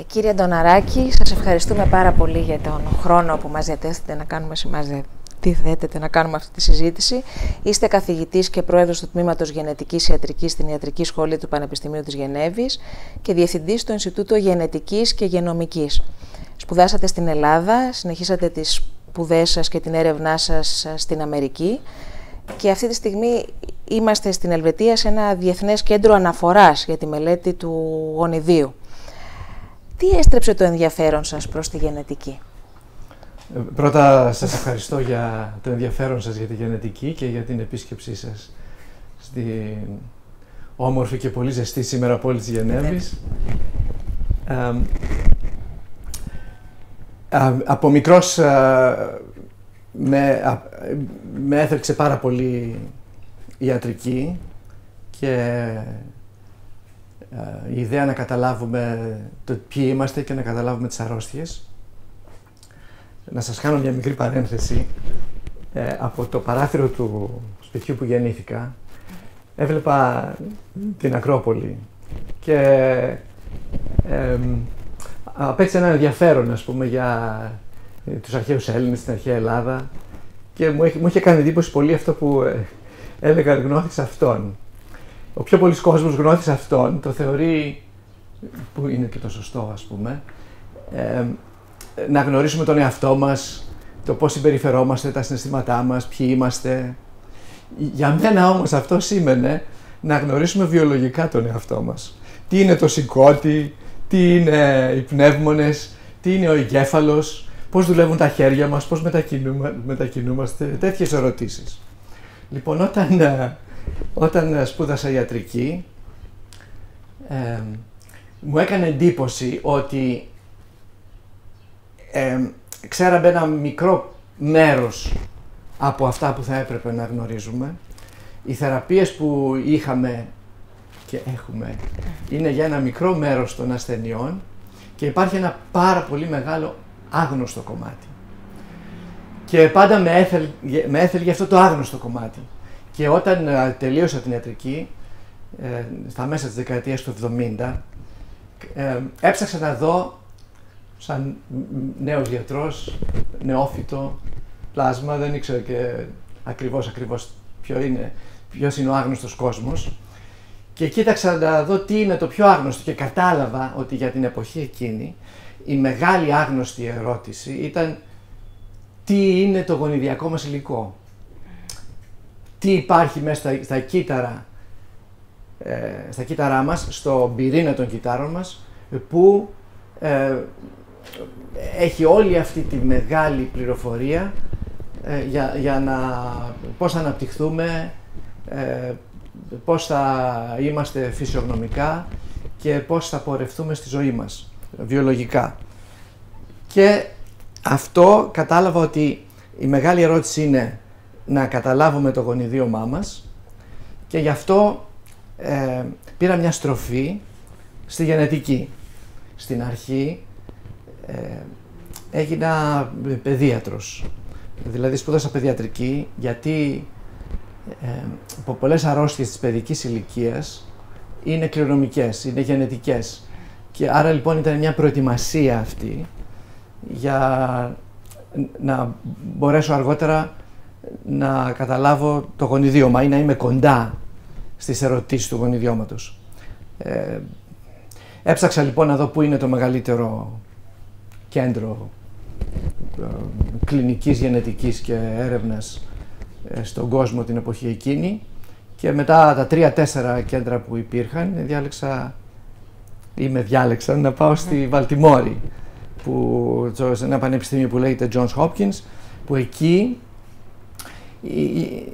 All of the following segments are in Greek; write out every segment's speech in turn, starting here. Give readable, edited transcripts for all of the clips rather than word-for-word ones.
Κύριε Ντοναράκη, σας ευχαριστούμε πάρα πολύ για τον χρόνο που μας διαθέτετε να κάνουμε αυτή τη συζήτηση. Είστε καθηγητής και πρόεδρος του Τμήματος Γενετικής Ιατρικής στην Ιατρική Σχολή του Πανεπιστημίου της Γενέβης και διευθυντής στο Ινστιτούτο Γενετικής και Γενομικής. Σπουδάσατε στην Ελλάδα, συνεχίσατε τις σπουδές σας και την έρευνά σας στην Αμερική και αυτή τη στιγμή είμαστε στην Ελβετία σε ένα διεθνές κέντρο αναφοράς για τη μελέτη του γονιδίου. Τι έστρεψε το ενδιαφέρον σας προς τη γενετική? Πρώτα σας ευχαριστώ για το ενδιαφέρον σας για τη γενετική και για την επίσκεψή σας στην όμορφη και πολύ ζεστή σήμερα πόλη της Γενέβης. Από μικρός με έθρεξε πάρα πολύ η ιατρική και η ιδέα να καταλάβουμε το ποιοι είμαστε και να καταλάβουμε τις αρρώστιες. Να σας κάνω μια μικρή παρένθεση. Από το παράθυρο του σπιτιού που γεννήθηκα έβλεπα την Ακρόπολη και απέκτησε ένα ενδιαφέρον, ας πούμε, για τους αρχαίους Έλληνες, την αρχαία Ελλάδα και μου είχε κάνει εντύπωση πολύ αυτό που έλεγαν γνώθησα αυτόν. Ο πιο πολλής κόσμος γνώθησε αυτόν, το θεωρεί, που είναι και το σωστό ας πούμε, να γνωρίσουμε τον εαυτό μας, το πώς συμπεριφερόμαστε, τα συναισθήματά μας, ποιοι είμαστε. Για μένα όμως αυτό σήμαινε να γνωρίσουμε βιολογικά τον εαυτό μας. Τι είναι το σηκώτη, τι είναι οι πνεύμονες, τι είναι ο εγκέφαλος, πώς δουλεύουν τα χέρια μας, πώς μετακινούμαστε, τέτοιες ερωτήσεις. Λοιπόν, όταν σπούδασα ιατρική, μου έκανε εντύπωση ότι ξέραμε ένα μικρό μέρος από αυτά που θα έπρεπε να γνωρίζουμε. Οι θεραπείες που είχαμε και έχουμε είναι για ένα μικρό μέρος των ασθενειών και υπάρχει ένα πάρα πολύ μεγάλο άγνωστο κομμάτι. Και πάντα με έθελγε αυτό το άγνωστο κομμάτι. Και όταν τελείωσα την ιατρική, στα μέσα της δεκαετίας του 70, έψαξα να δω, σαν νέος γιατρός, νεόφυτο, πλάσμα, δεν ήξερα και ακριβώς ποιος είναι ο άγνωστος κόσμος. Και κοίταξα να δω τι είναι το πιο άγνωστο και κατάλαβα ότι για την εποχή εκείνη η μεγάλη άγνωστη ερώτηση ήταν τι είναι το γονιδιακό μας υλικό. Τι υπάρχει μέσα στα κύτταρά μας, στον πυρήνα των κυττάρων μας, που έχει όλη αυτή τη μεγάλη πληροφορία για πώς θα αναπτυχθούμε, πώς θα είμαστε φυσιογνωμικά και πώς θα πορευτούμε στη ζωή μας, βιολογικά. Και αυτό κατάλαβα ότι η μεγάλη ερώτηση είναι να καταλάβουμε το γονιδίωμά μας και γι' αυτό πήρα μια στροφή στη γενετική. Στην αρχή έγινα παιδίατρος, δηλαδή σπούδασα παιδιατρική γιατί από πολλές αρρώστιες της παιδικής ηλικίας είναι κληρονομικές, είναι γενετικές και άρα λοιπόν ήταν μια προετοιμασία αυτή για να μπορέσω αργότερα να καταλάβω το γονιδίωμα ή να είμαι κοντά στις ερωτήσεις του γονιδιώματος. Έψαξα λοιπόν να δω πού είναι το μεγαλύτερο κέντρο κλινικής γενετικής και έρευνας στον κόσμο την εποχή εκείνη και μετά τα 3-4 κέντρα που υπήρχαν διάλεξαν να πάω στη Βαλτιμόρη, σε ένα πανεπιστήμιο που λέγεται Johns Hopkins, που εκεί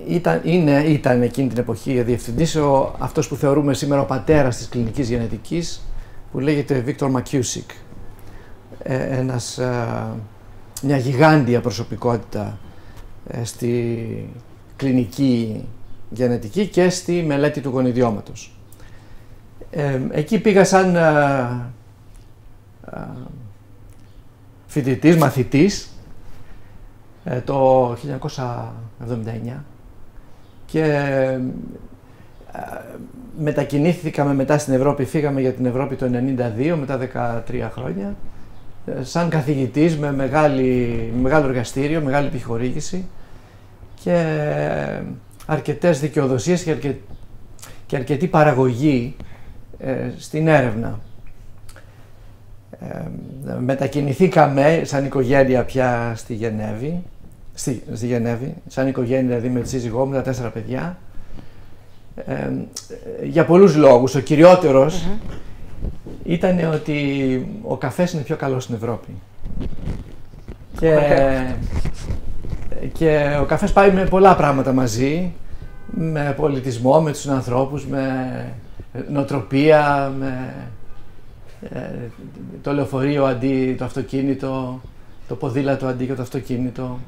ήταν εκείνη την εποχή διευθυντής αυτός που θεωρούμε σήμερα ο πατέρας της κλινικής γενετικής, που λέγεται Victor McKusick, μια γιγάντια προσωπικότητα στη κλινική γενετική και στη μελέτη του γονιδιώματος. Εκεί πήγα σαν φοιτητής, μαθητής, το 1979 και μετακινήθηκαμε μετά στην Ευρώπη, φύγαμε για την Ευρώπη το 1992, μετά 13 χρόνια, σαν καθηγητής με μεγάλο εργαστήριο, μεγάλη επιχορήγηση και αρκετές δικαιοδοσίες και αρκετή παραγωγή στην έρευνα. Μετακινηθήκαμε σαν οικογένεια πια στη Γενέβη, στη Γενέβη, σαν οικογένεια δηλαδή με τη σύζυγό μου, τα 4 παιδιά, για πολλούς λόγους. Ο κυριότερος ήταν ότι ο καφές είναι πιο καλός στην Ευρώπη. Και ο καφές πάει με πολλά πράγματα μαζί, με πολιτισμό, με τους συνανθρώπους, με νοοτροπία, με το λεωφορείο αντί το αυτοκίνητο, το ποδήλατο αντί και το αυτοκίνητο,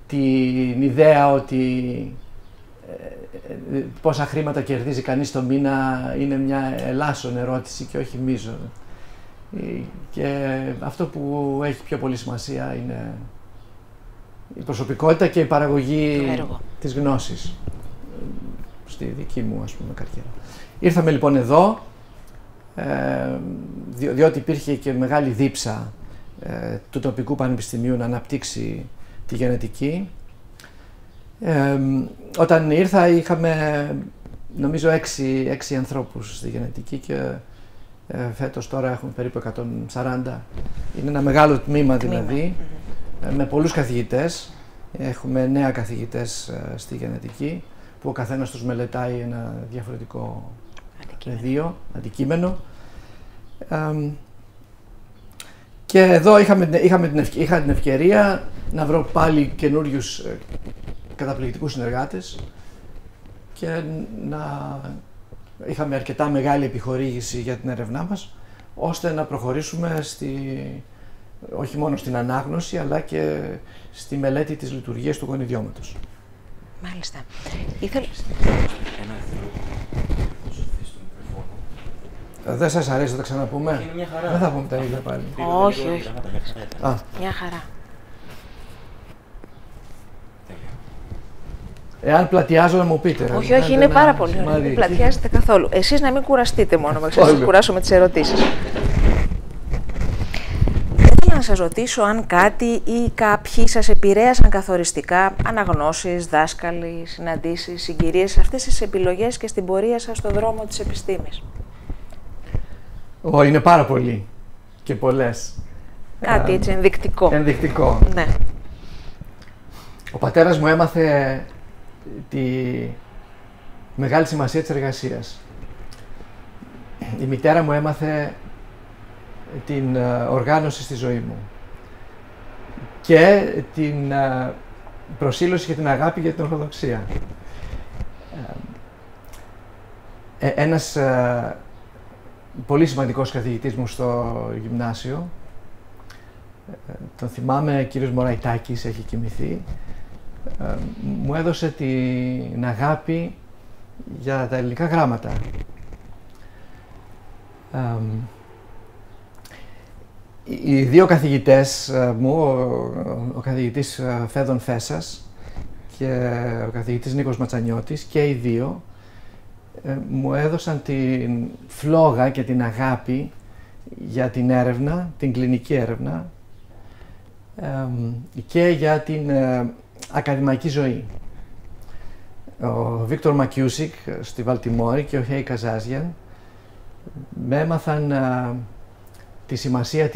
την ιδέα ότι πόσα χρήματα κερδίζει κανείς το μήνα είναι μια ελάσσον ερώτηση και όχι μείζον. Και αυτό που έχει πιο πολύ σημασία είναι η προσωπικότητα και η παραγωγή της γνώσης στη δική μου, ας πούμε, καριέρα. Ήρθαμε λοιπόν εδώ, διότι υπήρχε και μεγάλη δίψα του τοπικού πανεπιστημίου να αναπτύξει τη γενετική. Όταν ήρθα είχαμε νομίζω 6 ανθρώπους στη γενετική και φέτος τώρα έχουμε περίπου 140. Είναι ένα μεγάλο τμήμα δηλαδή, με πολλούς καθηγητές. Έχουμε 9 καθηγητές στη γενετική, που ο καθένας τους μελετάει ένα διαφορετικό πεδίο, αντικείμενο. Και εδώ είχα την ευκαιρία να βρω πάλι καινούριους καταπληκτικούς συνεργάτες και είχαμε αρκετά μεγάλη επιχορήγηση για την έρευνά μας, ώστε να προχωρήσουμε όχι μόνο στην ανάγνωση, αλλά και στη μελέτη της λειτουργίας του γονιδιώματος. Μάλιστα. Δεν σας αρέσει να τα ξαναπούμε? Μια χαρά. Δεν θα πούμε τα ίδια πάλι. Όχι, όχι. Μια χαρά. Εάν πλατιάζω να μου πείτε. Όχι, όχι, είναι πάρα πολύ ωραία. Δεν πλατιάζετε καθόλου. Εσείς να μην κουραστείτε μόνο, να σας κουράσω με τις ερωτήσεις. Ήθελα να σας ρωτήσω αν κάτι ή κάποιοι σας επηρέασαν καθοριστικά, αναγνώσεις, δάσκαλοι, συναντήσεις, συγκυρίες, σε αυτές τις επιλογές και στην πορεία σας στον δρόμο της επιστήμης. Είναι πάρα πολλοί και πολλές. Κάτι έτσι ενδεικτικό. Ενδεικτικό. Ναι. Ο πατέρας μου έμαθε τη μεγάλη σημασία της εργασίας. Η μητέρα μου έμαθε την οργάνωση στη ζωή μου και την προσήλωση και την αγάπη για την Ορθοδοξία. Ένας πολύ σημαντικός καθηγητής μου στο γυμνάσιο, τον θυμάμαι, κύριος Μωραϊτάκης, έχει κοιμηθεί, μου έδωσε την αγάπη για τα ελληνικά γράμματα. Οι δύο καθηγητές μου, ο καθηγητής Φέδων Φέσας και ο καθηγητής Νίκος Ματσανιώτης, και οι δύο μου έδωσαν την φλόγα και την αγάπη για την έρευνα, την κλινική έρευνα και για την ακαδημαϊκή ζωή. Ο Βίκτορ Μακιούσικ στη Βαλτιμόρη και ο Χέι Καζάζιαν με έμαθαν τη σημασία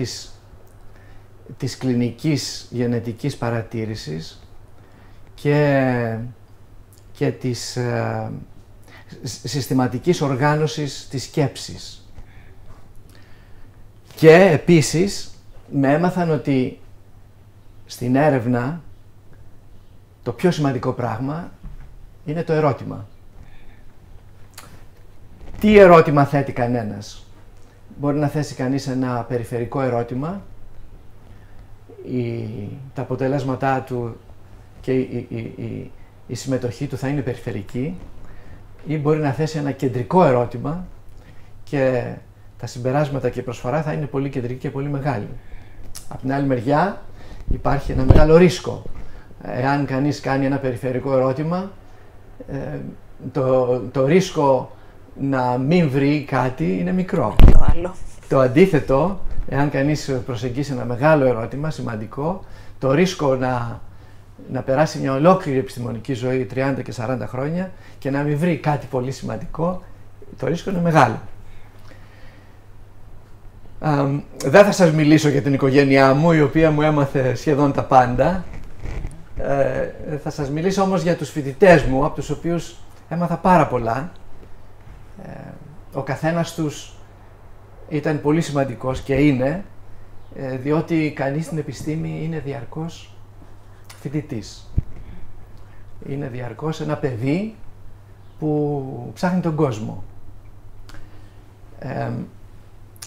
της κλινικής γενετικής παρατήρησης και της συστηματικής οργάνωσης της σκέψης. Και επίσης με έμαθαν ότι στην έρευνα το πιο σημαντικό πράγμα είναι το ερώτημα. Τι ερώτημα θέτει κανένας? Μπορεί να θέσει κανείς ένα περιφερικό ερώτημα, τα αποτελέσματά του και η συμμετοχή του θα είναι περιφερική, ή μπορεί να θέσει ένα κεντρικό ερώτημα και τα συμπεράσματα και η προσφορά θα είναι πολύ κεντρική και πολύ μεγάλη. Από την άλλη μεριά υπάρχει ένα μεγάλο ρίσκο. Εάν κανείς κάνει ένα περιφερικό ερώτημα, το ρίσκο να μην βρει κάτι είναι μικρό. Το άλλο. Το αντίθετο, εάν κανείς προσεγγίσει ένα μεγάλο ερώτημα, σημαντικό, το ρίσκο να περάσει μια ολόκληρη επιστημονική ζωή 30 και 40 χρόνια και να μην βρει κάτι πολύ σημαντικό, το ρίσκο είναι μεγάλο. Δεν θα σας μιλήσω για την οικογένειά μου, η οποία μου έμαθε σχεδόν τα πάντα. Θα σας μιλήσω όμως για τους φοιτητές μου, από τους οποίους έμαθα πάρα πολλά. Ο καθένας τους ήταν πολύ σημαντικός και είναι, διότι κανείς στην επιστήμη είναι διαρκώς φοιτητής. Είναι διαρκώς ένα παιδί που ψάχνει τον κόσμο.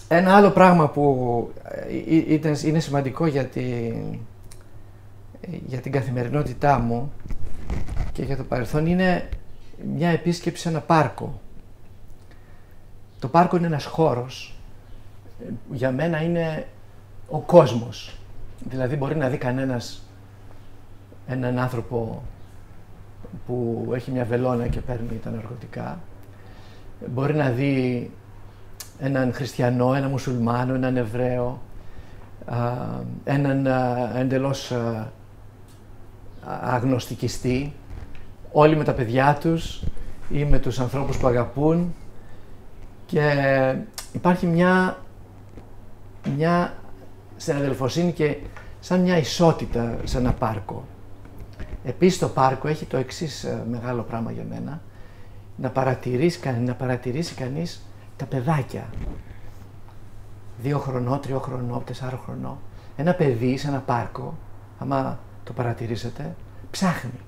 Ένα άλλο πράγμα που είναι σημαντικό για την καθημερινότητά μου και για το παρελθόν είναι μια επίσκεψη σε ένα πάρκο. Το πάρκο είναι ένας χώρος, για μένα είναι ο κόσμος. Δηλαδή μπορεί να δει κανένας έναν άνθρωπο που έχει μια βελόνα και παίρνει τα ναρκωτικά. Μπορεί να δει έναν χριστιανό, έναν μουσουλμάνο, έναν Εβραίο, έναν εντελώς αγνωστικιστή, όλοι με τα παιδιά τους ή με τους ανθρώπους που αγαπούν, και υπάρχει μια συναδελφοσύνη και σαν μια ισότητα σε ένα πάρκο. Επίσης το πάρκο έχει το εξής μεγάλο πράγμα για μένα, να παρατηρήσει κανείς τα παιδάκια, 2 χρονών, 3 χρονών, 4 χρονών. Ένα παιδί σε ένα πάρκο, άμα το παρατηρήσετε, ψάχνει.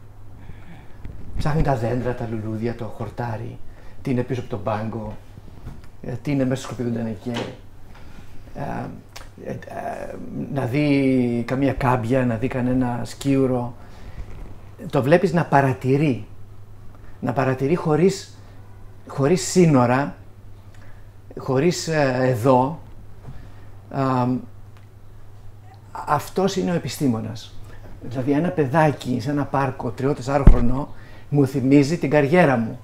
Ψάχνει τα δέντρα, τα λουλούδια, το χορτάρι, τι είναι πίσω από τον πάγκο, τι είναι μέσα στο σκουπιδοντανεκέ, να δει καμία κάμπια, να δει κανένα σκίουρο. Το βλέπεις να παρατηρεί χωρίς σύνορα, χωρίς εδώ. Αυτός είναι ο επιστήμονας. Δηλαδή ένα παιδάκι σε ένα πάρκο 3-4 χρονών μου θυμίζει την καριέρα μου.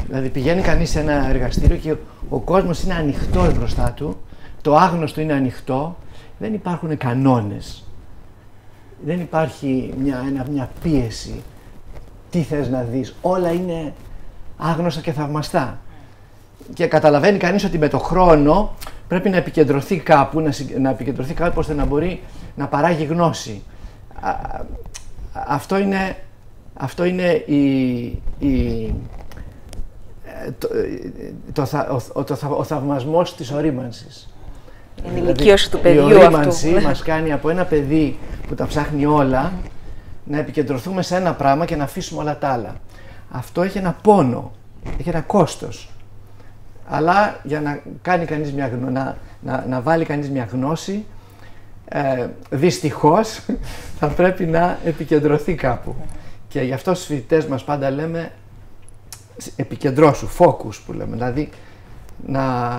Δηλαδή πηγαίνει κανείς σε ένα εργαστήριο και ο κόσμος είναι ανοιχτός μπροστά του, το άγνωστο είναι ανοιχτό, δεν υπάρχουν κανόνες, δεν υπάρχει μια πίεση, τι θες να δεις, όλα είναι άγνωστα και θαυμαστά. Και καταλαβαίνει κανείς ότι με το χρόνο πρέπει να επικεντρωθεί κάπου, ώστε να μπορεί να παράγει γνώση. Αυτό είναι ο θαυμασμός της ορίμανσης. Είναι η ηλικίωση του παιδιού αυτού. Η ορίμανση μας κάνει από ένα παιδί που τα ψάχνει όλα, να επικεντρωθούμε σε ένα πράγμα και να αφήσουμε όλα τα άλλα. Αυτό έχει ένα πόνο, έχει ένα κόστος. Αλλά για να κάνει κανείς να βάλει κανείς μια γνώση, δυστυχώς θα πρέπει να επικεντρωθεί κάπου. Και γι' αυτό στους φοιτητές μας πάντα λέμε επικεντρώσου, focus που λέμε, δηλαδή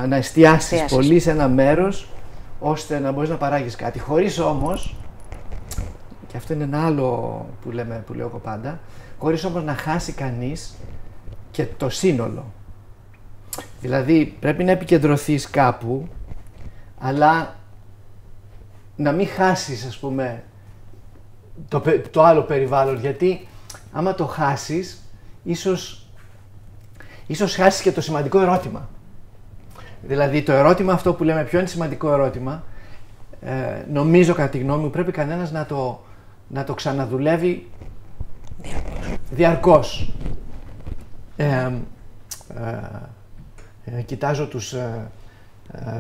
να εστιάσεις πολύ σε ένα μέρος ώστε να μπορείς να παράγεις κάτι. Χωρίς όμως, και αυτό είναι ένα άλλο που λέω εγώ πάντα, χωρίς όμως να χάσει κανείς και το σύνολο. Δηλαδή πρέπει να επικεντρωθείς κάπου, αλλά να μην χάσεις, ας πούμε, το άλλο περιβάλλον, γιατί άμα το χάσεις, ίσως χάσεις και το σημαντικό ερώτημα. Δηλαδή το ερώτημα αυτό που λέμε ποιο είναι σημαντικό ερώτημα, νομίζω κατά τη γνώμη μου πρέπει κανένας να το ξαναδουλεύει διαρκώς. Κοιτάζω τους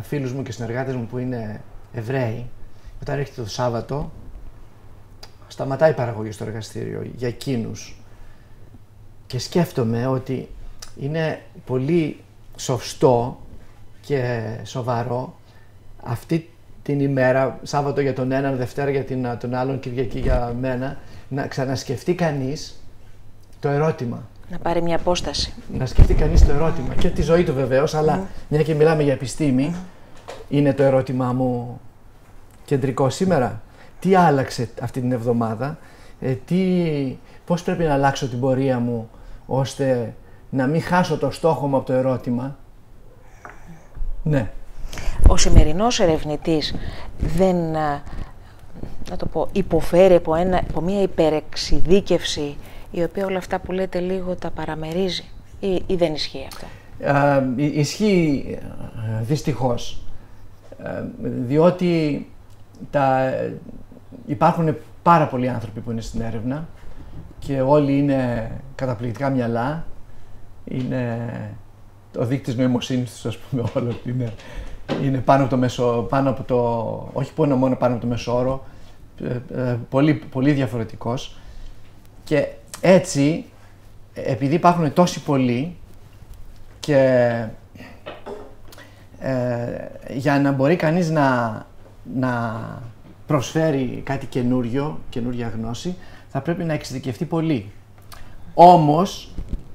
φίλους μου και συνεργάτες μου που είναι Εβραίοι, όταν έρχεται το Σάββατο σταματάει η παραγωγή στο εργαστήριο για εκείνους και σκέφτομαι ότι είναι πολύ σωστό και σοβαρό αυτή την ημέρα, Σάββατο για τον έναν, Δευτέρα για τον άλλον, Κυριακή για μένα, να ξανασκεφτεί κανείς το ερώτημα. Να πάρει μια απόσταση. Να σκεφτεί κανείς το ερώτημα και τη ζωή του βεβαίως, αλλά μια και μιλάμε για επιστήμη, είναι το ερώτημά μου κεντρικό σήμερα. Τι άλλαξε αυτή την εβδομάδα, πώς πρέπει να αλλάξω την πορεία μου ώστε να μην χάσω το στόχο μου από το ερώτημα. Ναι. Ο σημερινός ερευνητής δεν, να το πω, υποφέρει από μια υπερεξειδίκευση η οποία όλα αυτά που λέτε λίγο τα παραμερίζει ή δεν ισχύει αυτό? Ισχύει δυστυχώς, διότι υπάρχουν πάρα πολλοί άνθρωποι που είναι στην έρευνα και όλοι είναι καταπληκτικά μυαλά, είναι ο δείκτης νοημοσύνης τους, ας πούμε, όλο είναι πάνω από το μέσο, όχι μόνο πάνω από το μέσο όρο, πολύ, πολύ διαφορετικός. Και έτσι, επειδή υπάρχουν τόσοι πολλοί και για να μπορεί κανείς να προσφέρει κάτι καινούργια γνώση, θα πρέπει να εξειδικευτεί πολύ.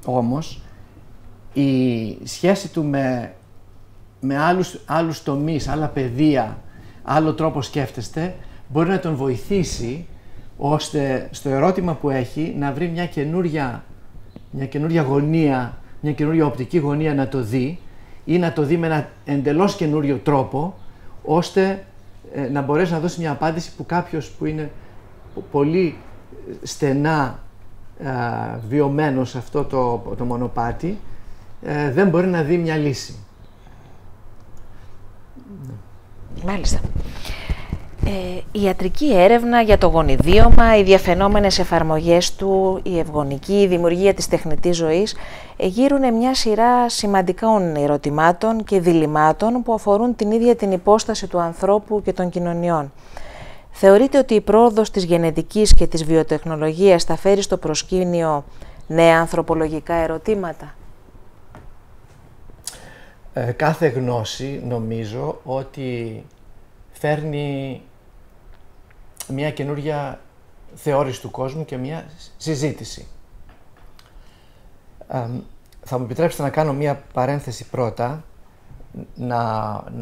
Όμως η σχέση του με άλλους τομείς, άλλα πεδία, άλλο τρόπο σκέφτεστε, μπορεί να τον βοηθήσει ώστε στο ερώτημα που έχει να βρει μια καινούρια γωνία, μια καινούρια οπτική γωνία να το δει ή να το δει με ένα εντελώς καινούριο τρόπο, ώστε να μπορέσει να δώσει μια απάντηση που κάποιος που είναι πολύ στενά βιωμένος σε αυτό το μονοπάτι δεν μπορεί να δει μια λύση. Μάλιστα. Η ιατρική έρευνα για το γονιδίωμα, οι διαφαινόμενες εφαρμογές του, η ευγονική, η δημιουργία της τεχνητής ζωής γύρουν μια σειρά σημαντικών ερωτημάτων και διλημμάτων που αφορούν την ίδια την υπόσταση του ανθρώπου και των κοινωνιών. Θεωρείτε ότι η πρόοδος της γενετικής και της βιοτεχνολογίας θα φέρει στο προσκήνιο νέα ανθρωπολογικά ερωτήματα? Κάθε γνώση νομίζω ότι φέρνει μια καινούρια θεώρηση του κόσμου και μια συζήτηση. Θα μου επιτρέψετε να κάνω μια παρένθεση πρώτα,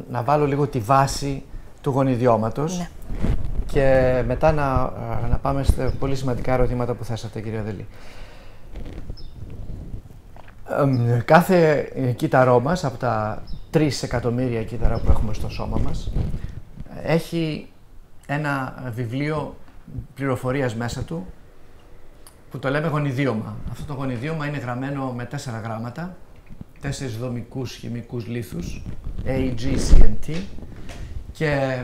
να βάλω λίγο τη βάση του γονιδιώματος, ναι, και μετά να πάμε στα πολύ σημαντικά ερωτήματα που θέσατε, κύριε Αδελή. Κάθε κύτταρό μας, από τα 3 εκατομμύρια κύτταρα που έχουμε στο σώμα μας, έχει ένα βιβλίο πληροφορίας μέσα του που το λέμε γονιδίωμα. Αυτό το γονιδίωμα είναι γραμμένο με 4 γράμματα, 4 δομικούς χημικούς λίθους, A, G, C and T, και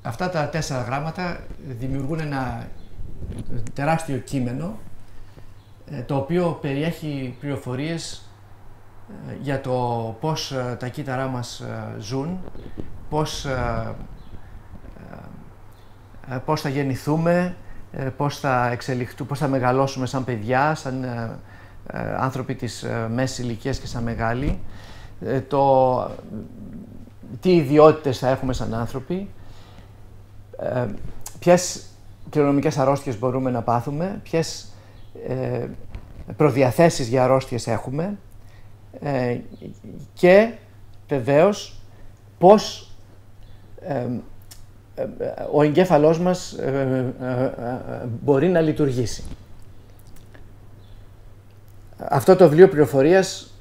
αυτά τα 4 γράμματα δημιουργούν ένα τεράστιο κείμενο το οποίο περιέχει πληροφορίες για το πώς τα κύτταρά μας ζουν, πώς θα γεννηθούμε, πώς θα εξελιχθούμε, πώς θα μεγαλώσουμε σαν παιδιά, σαν άνθρωποι της μέσης ηλικίας και σαν μεγάλοι, τι ιδιότητες θα έχουμε σαν άνθρωποι, ποιες κληρονομικές αρρώστιες μπορούμε να πάθουμε, ποιες προδιαθέσεις για αρρώστιες έχουμε και βεβαίως πώς ο εγκέφαλός μας μπορεί να λειτουργήσει. Αυτό το βιβλίο πληροφορίας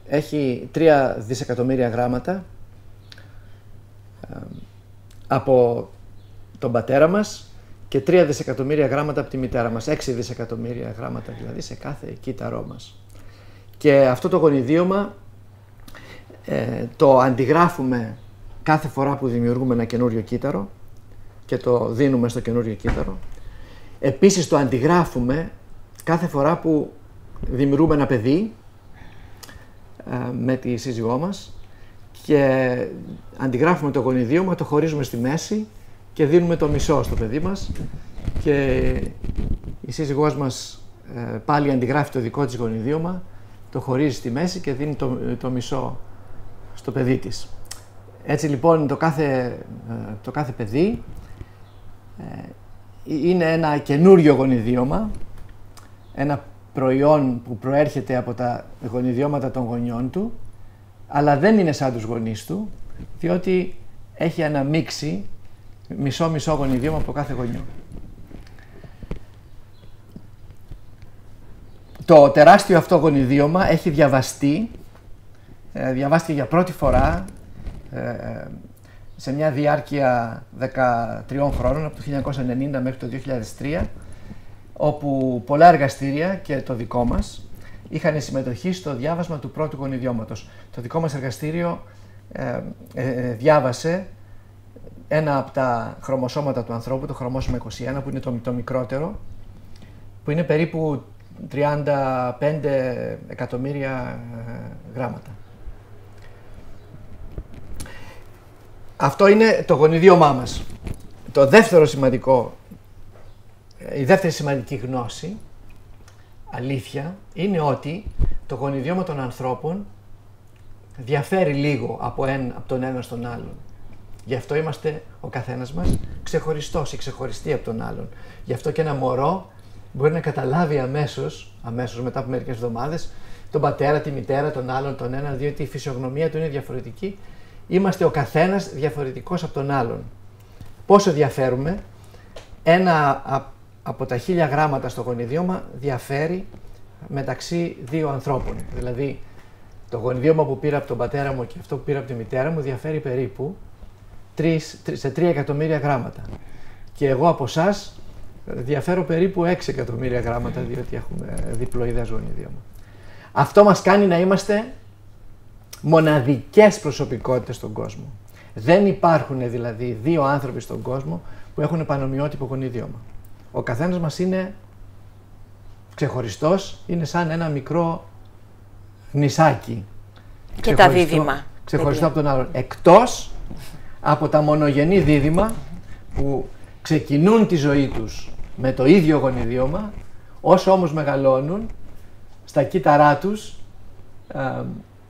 έχει 3 δισεκατομμύρια γράμματα από τον πατέρα μας και 3 δισεκατομμύρια γράμματα από τη μητέρα μας, 6 δισεκατομμύρια γράμματα δηλαδή σε κάθε κύτταρό μας. Και αυτό το γονιδίωμα το αντιγράφουμε κάθε φορά που δημιουργούμε ένα καινούριο κύτταρο και το δίνουμε στο καινούριο κύτταρο. Επίσης το αντιγράφουμε κάθε φορά που δημιουργούμε ένα παιδί με τη σύζυγό μας και αντιγράφουμε το γονιδίωμα, το χωρίζουμε στη μέση και δίνουμε το μισό στο παιδί μας και η σύζυγός μας πάλι αντιγράφει το δικό της γονιδίωμα, το χωρίζει στη μέση και δίνει το μισό στο παιδί της. Έτσι λοιπόν το κάθε παιδί είναι ένα καινούριο γονιδίωμα, ένα προϊόν που προέρχεται από τα γονιδιώματα των γονιών του, αλλά δεν είναι σαν τους γονείς του, διότι έχει αναμίξει μισό-μισό γονιδίωμα από κάθε γονιό. Το τεράστιο αυτό γονιδίωμα έχει διαβάστηκε για πρώτη φορά σε μια διάρκεια 13 χρόνων, από το 1990 μέχρι το 2003, όπου πολλά εργαστήρια και το δικό μας είχαν συμμετοχή στο διάβασμα του πρώτου γονιδιώματος. Το δικό μας εργαστήριο διάβασε ένα από τα χρωμοσώματα του ανθρώπου, το χρωμόσωμα 21, που είναι το μικρότερο, που είναι περίπου 35 εκατομμύρια γράμματα. Αυτό είναι το γονιδίωμά μας. Το δεύτερο σημαντικό, η δεύτερη σημαντική γνώση, αλήθεια, είναι ότι το γονιδίωμα των ανθρώπων διαφέρει λίγο από τον ένα στον άλλον. Γι' αυτό είμαστε ο καθένας μας ξεχωριστός ή ξεχωριστή από τον άλλον. Γι' αυτό και ένα μωρό μπορεί να καταλάβει αμέσως μετά από μερικές εβδομάδες, τον πατέρα, τη μητέρα, τον άλλον, τον έναν, διότι η φυσιογνωμία του είναι διαφορετική. Είμαστε ο καθένας διαφορετικός από τον άλλον. Πόσο διαφέρουμε? Ένα από τα 1000 γράμματα στο γονιδίωμα διαφέρει μεταξύ δύο ανθρώπων. Δηλαδή, το γονιδίωμα που πήρα από τον πατέρα μου και αυτό που πήρα από τη μητέρα μου διαφέρει περίπου σε 3 εκατομμύρια γράμματα. Και εγώ από εσάς διαφέρω περίπου 6 εκατομμύρια γράμματα, διότι έχουμε διπλοειδές γονιδίωμα. Αυτό μας κάνει να είμαστε μοναδικές προσωπικότητες στον κόσμο. Δεν υπάρχουν δηλαδή δύο άνθρωποι στον κόσμο που έχουν πανομοιότυπο γονιδίωμα. Ο καθένας μας είναι ξεχωριστός, είναι σαν ένα μικρό νησάκι. Και τα δίδυμα. Ξεχωριστό από τον άλλον. Εκτός από τα μονογενή δίδυμα που ξεκινούν τη ζωή τους με το ίδιο γονιδίωμα, όσο όμως μεγαλώνουν, στα κύτταρά τους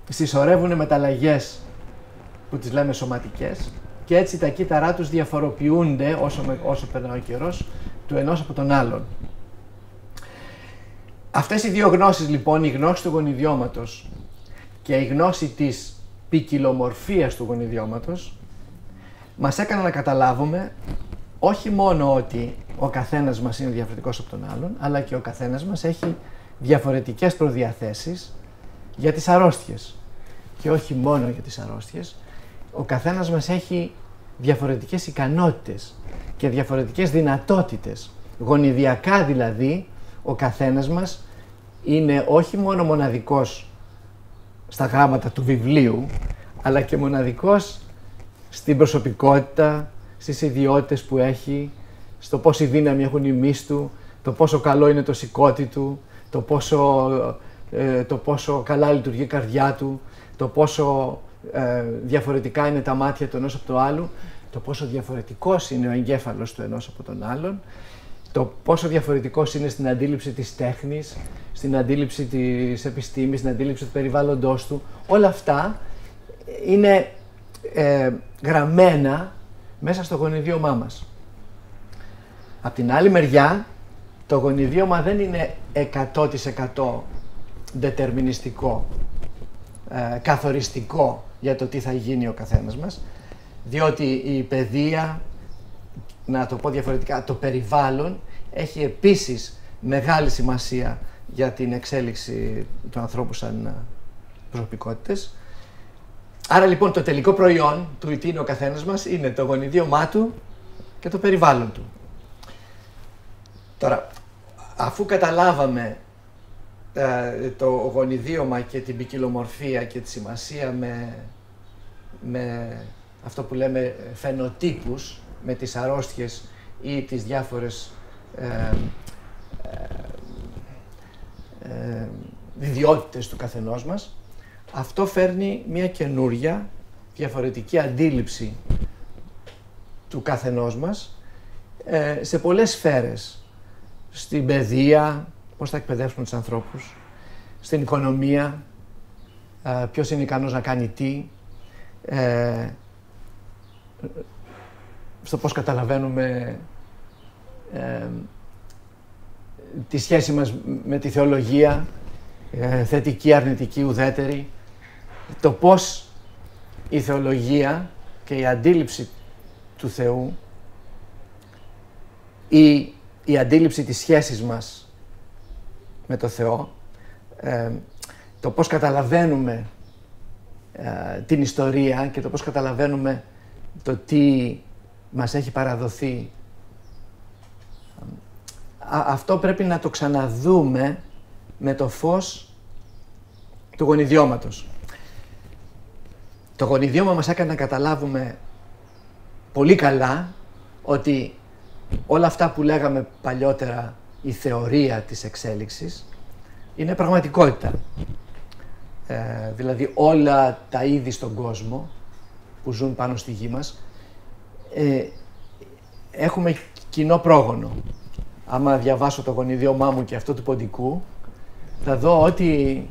συσσωρεύουν μεταλλαγές που τις λέμε σωματικές και έτσι τα κύτταρά τους διαφοροποιούνται όσο περνάει ο καιρός του ενός από τον άλλον. Αυτές οι δύο γνώσεις λοιπόν, η γνώση του γονιδιώματος και η γνώση της ποικιλομορφίας του γονιδιώματος, μας έκαναν να καταλάβουμε όχι μόνο ότι ο καθένας μας είναι διαφορετικός από τον άλλον, αλλά και ο καθένας μας έχει διαφορετικές προδιαθέσεις για τις αρρώστιες. Και όχι μόνο για τις αρρώστιες, ο καθένας μας έχει διαφορετικές ικανότητες και διαφορετικές δυνατότητες. Γονιδιακά δηλαδή, ο καθένας μας είναι όχι μόνο μοναδικός στα γράμματα του βιβλίου, αλλά και μοναδικός στην προσωπικότητα, στις ιδιότητες που έχει, στο πόση δύναμη έχουν οι μυς του, το πόσο καλό είναι το σηκώτη του, το πόσο καλά λειτουργεί η καρδιά του, το πόσο διαφορετικά είναι τα μάτια του ενός από το άλλου, το πόσο διαφορετικός είναι ο εγκέφαλος του ενός από τον άλλον, το πόσο διαφορετικός είναι στην αντίληψη της τέχνης, στην αντίληψη της επιστήμης, στην αντίληψη του περιβάλλοντος του. Όλα αυτά είναι γραμμένα μέσα στο γονιδίωμά μας. Απ' την άλλη μεριά, το γονιδίωμα δεν είναι 100% δετερμινιστικό, καθοριστικό για το τι θα γίνει ο καθένας μας, διότι η παιδεία, να το πω διαφορετικά, το περιβάλλον έχει επίσης μεγάλη σημασία για την εξέλιξη του ανθρώπου σαν προσωπικότητες. Άρα λοιπόν το τελικό προϊόν του τι είναι ο καθένας μας είναι το γονιδίωμά του και το περιβάλλον του. Τώρα, αφού καταλάβαμε το γονιδίωμα και την ποικιλομορφία και τη σημασία με αυτό που λέμε φαινοτύπους, με τις αρρώστιες ή τις διάφορες ιδιότητες του καθενός μας, αυτό φέρνει μια καινούρια διαφορετική αντίληψη του καθενός μας σε πολλές σφαίρες. Στην παιδεία, πώς θα εκπαιδεύσουμε τους ανθρώπους, στην οικονομία, ποιος είναι ικανός να κάνει τι, στο πώς καταλαβαίνουμε τη σχέση μας με τη θεολογία, θετική, αρνητική, ουδέτερη, το πώς η θεολογία και η αντίληψη του Θεού ή η αντίληψη της σχέσης μας με το Θεό το πώς καταλαβαίνουμε την ιστορία και το πώς καταλαβαίνουμε το τι μας έχει παραδοθεί. Αυτό πρέπει να το ξαναδούμε με το φως του γονιδιώματος. Το γονιδιώμα μας έκανε να καταλάβουμε πολύ καλά ότι όλα αυτά που λέγαμε παλιότερα η θεωρία της εξέλιξης είναι πραγματικότητα. Δηλαδή όλα τα είδη στον κόσμο που ζουν πάνω στη γη μας έχουμε κοινό πρόγονο. Άμα διαβάσω το γονίδιωμά μου και αυτό του ποντικού, θα δω ότι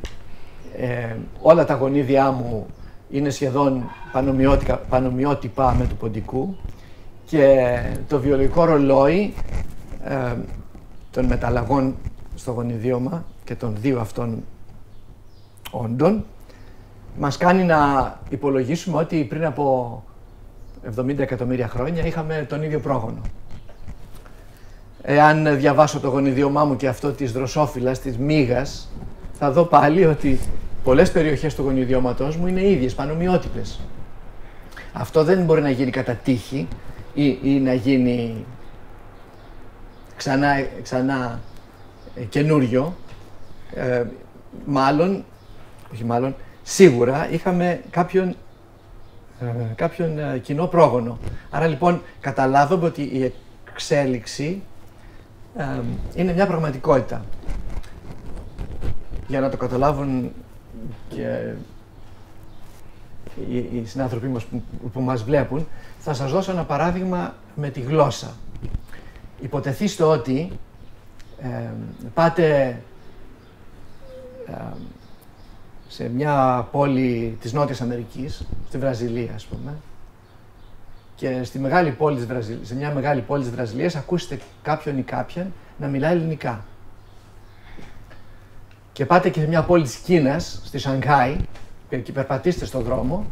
όλα τα γονίδια μου είναι σχεδόν πανομοιότυπα με του ποντικού και το βιολογικό ρολόι των μεταλλαγών στο γονιδίωμα και των δύο αυτών όντων μας κάνει να υπολογίσουμε ότι πριν από 70 εκατομμύρια χρόνια είχαμε τον ίδιο πρόγονο. Εάν διαβάσω το γονιδίωμά μου και αυτό της δροσόφυλλας, της μύγας, θα δω πάλι ότι πολλές περιοχές του γονιδιώματός μου είναι ίδιες, πανομοιότυπες. Αυτό δεν μπορεί να γίνει κατά τύχη ή να γίνει ξανά καινούριο. Σίγουρα είχαμε κάποιον κοινό πρόγονο. Άρα λοιπόν καταλάβαμε ότι η εξέλιξη είναι μια πραγματικότητα. Για να το καταλάβουν και οι συνάνθρωποι μας που μας βλέπουν, θα σας δώσω ένα παράδειγμα με τη γλώσσα. Υποτεθείστε ότι πάτε σε μια πόλη της Νότιας Αμερικής, στη Βραζιλία ας πούμε, και σε μια μεγάλη πόλη της Βραζιλίας ακούσετε κάποιον ή κάποιον να μιλάει ελληνικά. Και πάτε και σε μια πόλη της Κίνας, στη Σανγκάη, και περπατήσετε στον δρόμο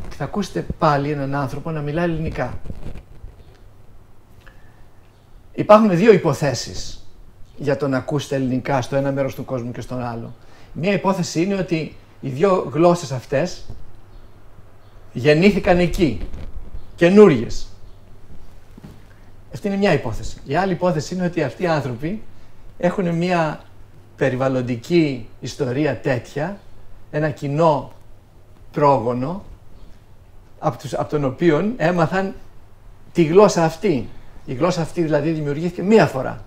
και θα ακούσετε πάλι έναν άνθρωπο να μιλάει ελληνικά. Υπάρχουν δύο υποθέσεις για το να ακούσετε ελληνικά στο ένα μέρος του κόσμου και στον άλλο. Μία υπόθεση είναι ότι οι δύο γλώσσες αυτές γεννήθηκαν εκεί, καινούριες. Αυτή είναι μια υπόθεση. Η άλλη υπόθεση είναι ότι αυτοί οι άνθρωποι έχουν μια περιβαλλοντική ιστορία τέτοια, ένα κοινό πρόγονο, από τον οποίο έμαθαν τη γλώσσα αυτή. Η γλώσσα αυτή δηλαδή δημιουργήθηκε μία φορά.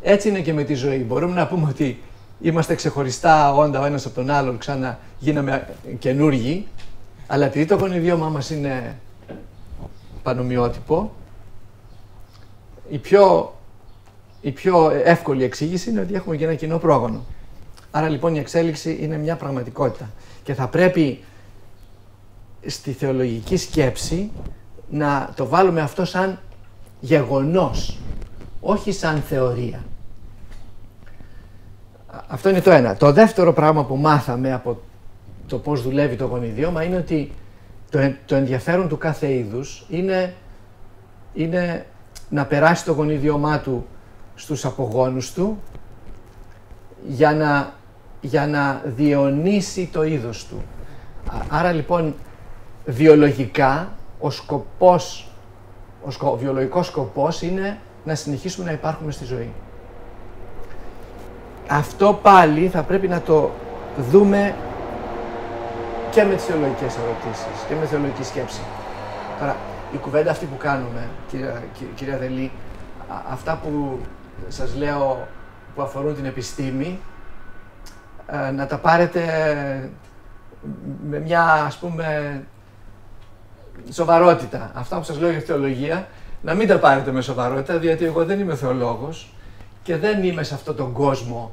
Έτσι είναι και με τη ζωή. Μπορούμε να πούμε ότι είμαστε ξεχωριστά όντα ο ένας από τον άλλον, ξανά γίναμε καινούργοι, αλλά επειδή το γονιδίωμά μας είναι πανομοιότυπο, η πιο εύκολη εξήγηση είναι ότι έχουμε και ένα κοινό πρόγονο. Άρα λοιπόν η εξέλιξη είναι μια πραγματικότητα και θα πρέπει στη θεολογική σκέψη να το βάλουμε αυτό σαν γεγονός, όχι σαν θεωρία. Αυτό είναι το ένα. Το δεύτερο πράγμα που μάθαμε από το πώς δουλεύει το γονιδίωμα είναι ότι το ενδιαφέρον του κάθε είδους είναι να περάσει το γονιδίωμά του στους απογόνους του για να διαιωνίσει το είδος του. Άρα λοιπόν βιολογικά ο βιολογικός σκοπός είναι να συνεχίσουμε να υπάρχουμε στη ζωή. Αυτό πάλι θα πρέπει να το δούμε και με τις θεολογικές ερωτήσεις και με θεολογική σκέψη. Τώρα, η κουβέντα αυτή που κάνουμε, κυρία Δελή, αυτά που σας λέω που αφορούν την επιστήμη, να τα πάρετε με μια, ας πούμε, σοβαρότητα. Αυτά που σας λέω για θεολογία, να μην τα πάρετε με σοβαρότητα, διότι εγώ δεν είμαι θεολόγος και δεν είμαι σε αυτόν τον κόσμο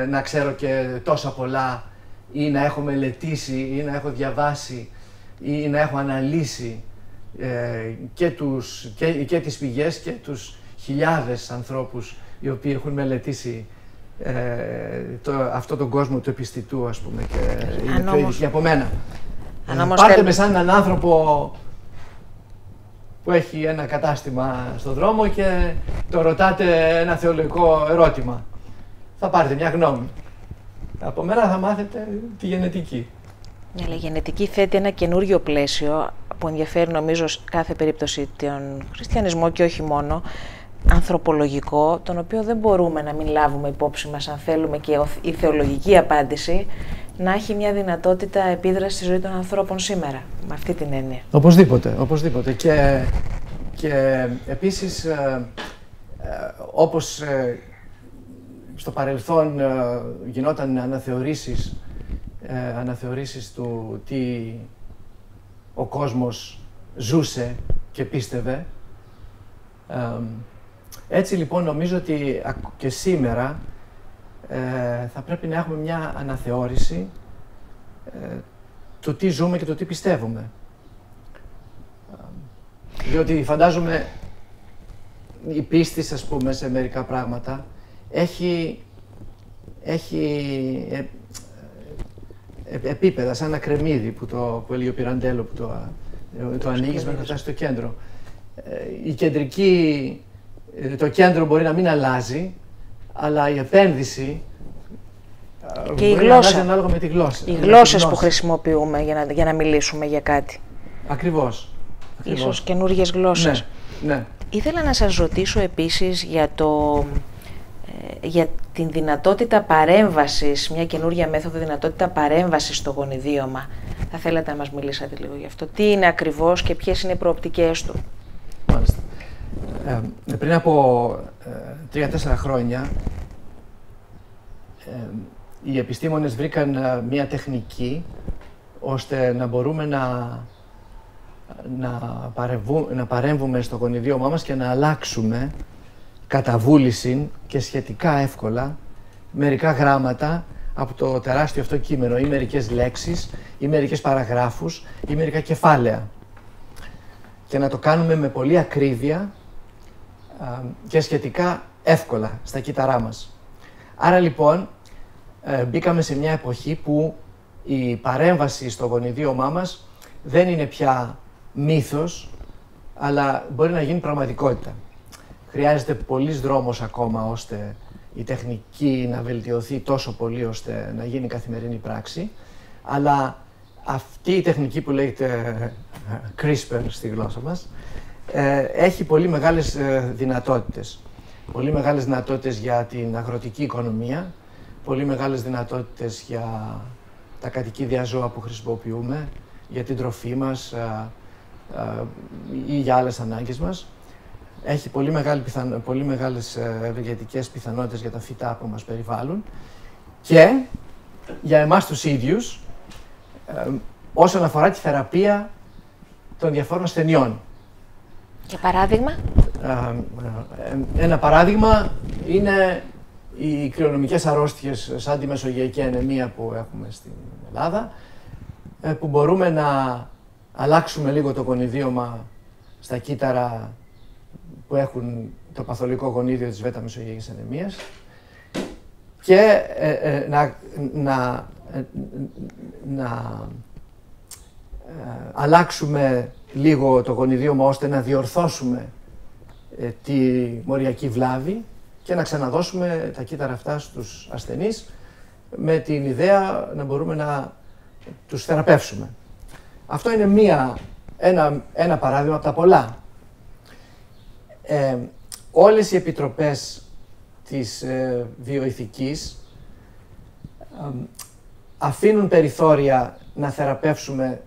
να ξέρω και τόσα πολλά ή να έχω μελετήσει ή να έχω διαβάσει ή να έχω αναλύσει και τις πηγές και τους χιλιάδες ανθρώπους οι οποίοι έχουν μελετήσει αυτόν τον κόσμο του επιστητού, ας πούμε, και είναι πιο ειδικοί από μένα. Πάρτε με σαν έναν άνθρωπο που έχει ένα κατάστημα στον δρόμο και το ρωτάτε ένα θεολογικό ερώτημα. θα πάρετε μια γνώμη. Από μένα θα μάθετε τη γενετική. Ναι, αλλά η γενετική θέτει ένα καινούριο πλαίσιο που ενδιαφέρει νομίζω κάθε περίπτωση τον χριστιανισμό και όχι μόνο, ανθρωπολογικό, τον οποίο δεν μπορούμε να μην λάβουμε υπόψη μας αν θέλουμε και η θεολογική απάντηση να έχει μια δυνατότητα επίδραση στη ζωή των ανθρώπων σήμερα, με αυτή την έννοια. Οπωσδήποτε, οπωσδήποτε. Και επίσης, όπως στο παρελθόν γινόταν αναθεωρήσεις του τι ο κόσμος ζούσε και πίστευε, έτσι λοιπόν νομίζω ότι και σήμερα θα πρέπει να έχουμε μια αναθεώρηση του τι ζούμε και το τι πιστεύουμε. Διότι φαντάζομαι η πίστη, ας πούμε, σε μερικά πράγματα έχει επίπεδα, σαν ένα κρεμμύδι που έλεγε ο Πυραντέλο, που το ανοίγεις μέχρι να φτάσει στο κέντρο. Το κέντρο μπορεί να μην αλλάζει, αλλά η επένδυση και η γλώσσα, ανάλογα με τη γλώσσα. Οι γλώσσες που χρησιμοποιούμε για να μιλήσουμε για κάτι. Ακριβώς. Ίσως καινούργιες γλώσσες. Ναι. Ήθελα να σας ρωτήσω επίσης για την δυνατότητα παρέμβασης, μια καινούργια μέθοδο δυνατότητα παρέμβασης στο γονιδίωμα. Θα θέλατε να μας μιλήσετε λίγο γι' αυτό. Τι είναι ακριβώς και ποιες είναι οι προοπτικές του? Μάλιστα. Πριν από 3-4 χρόνια οι επιστήμονες βρήκαν μια τεχνική ώστε να μπορούμε να παρέμβουμε στο γονιδίωμά μας και να αλλάξουμε κατά βούληση και σχετικά εύκολα μερικά γράμματα από το τεράστιο αυτό κείμενο, ή μερικές λέξεις, ή μερικές παραγράφους, ή μερικά κεφάλαια. Και να το κάνουμε με πολλή ακρίβεια και σχετικά εύκολα στα κύτταρά μας. Άρα λοιπόν μπήκαμε σε μια εποχή που η παρέμβαση στο γονιδίωμά μας δεν είναι πια μύθος, αλλά μπορεί να γίνει πραγματικότητα. Χρειάζεται πολύς δρόμος ακόμα ώστε η τεχνική να βελτιωθεί τόσο πολύ ώστε να γίνει καθημερινή πράξη, αλλά αυτή η τεχνική που λέγεται CRISPR στη γλώσσα μας έχει πολύ μεγάλες δυνατότητες. Πολύ μεγάλες δυνατότητες για την αγροτική οικονομία, πολύ μεγάλες δυνατότητες για τα κατοικίδια ζώα που χρησιμοποιούμε, για την τροφή μας ή για άλλες ανάγκες μας. Έχει πολύ μεγάλες ευεργετικές πιθανότητες για τα φυτά που μας περιβάλλουν και για εμάς τους ίδιους όσον αφορά τη θεραπεία των διαφόρων ασθενειών. Για παράδειγμα? Ένα παράδειγμα είναι οι κληρονομικές αρρώστιες σαν τη μεσογειακή ανεμία που έχουμε στην Ελλάδα, που μπορούμε να αλλάξουμε λίγο το γονιδίωμα στα κύτταρα που έχουν το παθολογικό γονίδιο της β' ανεμίας και να αλλάξουμε λίγο το γονιδίωμα ώστε να διορθώσουμε τη μοριακή βλάβη και να ξαναδώσουμε τα κύτταρα αυτά στους ασθενείς με την ιδέα να μπορούμε να τους θεραπεύσουμε. Αυτό είναι ένα παράδειγμα από τα πολλά. Όλες οι επιτροπές της βιοηθικής αφήνουν περιθώρια να θεραπεύσουμε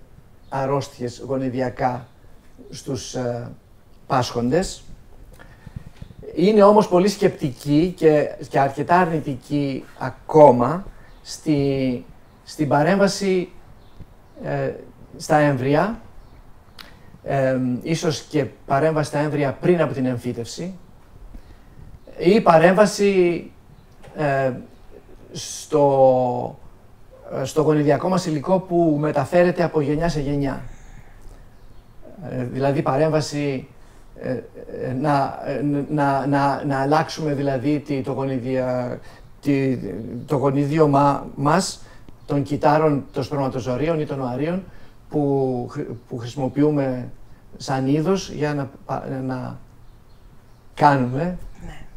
αρρώστιες γονιδιακά στους πάσχοντες. Είναι όμως πολύ σκεπτικοί και αρκετά αρνητικοί ακόμα στην παρέμβαση στα έμβρια, ίσως και παρέμβαση στα έμβρια πριν από την εμφύτευση ή παρέμβαση στο γονιδιακό μας υλικό που μεταφέρεται από γενιά σε γενιά. Δηλαδή παρέμβαση να αλλάξουμε δηλαδή το γονίδιωμα μας των κυττάρων των σπερματοζωρίων ή των οαρίων που χρησιμοποιούμε σαν είδος για να κάνουμε,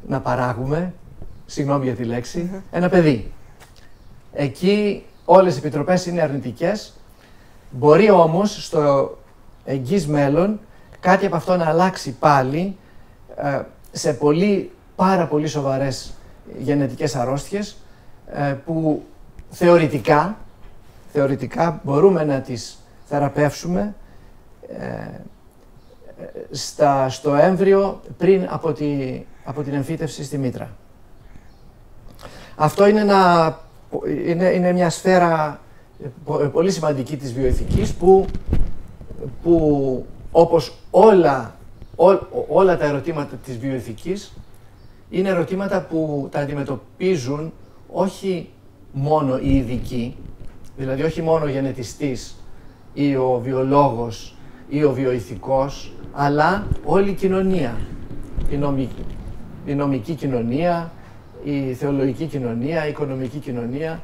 να παράγουμε συγγνώμη για τη λέξη, ένα παιδί. Εκεί όλες οι επιτροπές είναι αρνητικές. Μπορεί όμως στο εγγύς μέλλον κάτι από αυτό να αλλάξει πάλι σε πάρα πολύ σοβαρές γενετικές αρρώστιες που θεωρητικά μπορούμε να τις θεραπεύσουμε στο έμβριο πριν από την εμφύτευση στη μήτρα. Αυτό είναι μια σφαίρα πολύ σημαντική της βιοηθικής που όπως όλα τα ερωτήματα της βιοηθικής είναι ερωτήματα που τα αντιμετωπίζουν όχι μόνο οι ειδικοί, δηλαδή όχι μόνο ο γενετιστής ή ο βιολόγος ή ο βιοηθικός, αλλά όλη η κοινωνία, η νομική κοινωνία, η θεολογική κοινωνία, η οικονομική κοινωνία,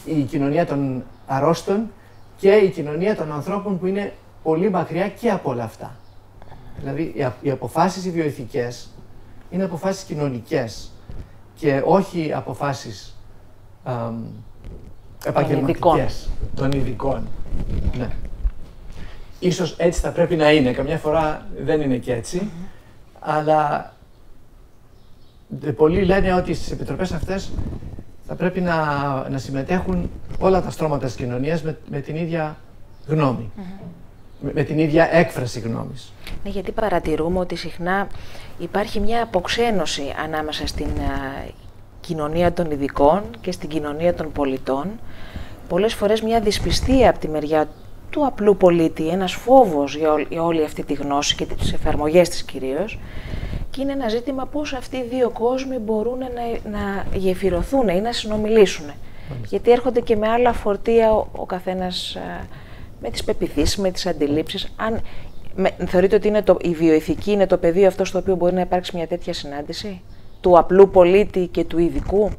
η κοινωνία των αρρώστων και η κοινωνία των ανθρώπων που είναι πολύ μακριά και από όλα αυτά. Δηλαδή οι αποφάσεις οι βιοηθικές είναι αποφάσεις κοινωνικές και όχι αποφάσεις επαγγελματικές των ειδικών. Ναι. Ίσως έτσι θα πρέπει να είναι, καμιά φορά δεν είναι και έτσι, αλλά πολλοί λένε ότι στις επιτροπές αυτές θα πρέπει να συμμετέχουν όλα τα στρώματα της κοινωνίας με την ίδια γνώμη, με την ίδια έκφραση γνώμης. Ναι, γιατί παρατηρούμε ότι συχνά υπάρχει μια αποξένωση ανάμεσα στην κοινωνία των ειδικών και στην κοινωνία των πολιτών. Πολλές φορές μια δυσπιστία από τη μεριά του απλού πολίτη, ένας φόβος για όλη αυτή τη γνώση και τις εφαρμογές της κυρίως. Και είναι ένα ζήτημα πώς αυτοί οι δύο κόσμοι μπορούν να γεφυρωθούν ή να συνομιλήσουν. Γιατί έρχονται και με άλλα φορτία ο καθένας με τις πεποιθήσεις, με τις αντιλήψεις. Θεωρείτε ότι η βιοηθική είναι το πεδίο αυτό στο οποίο μπορεί να υπάρξει μια τέτοια συνάντηση του απλού πολίτη και του ειδικού?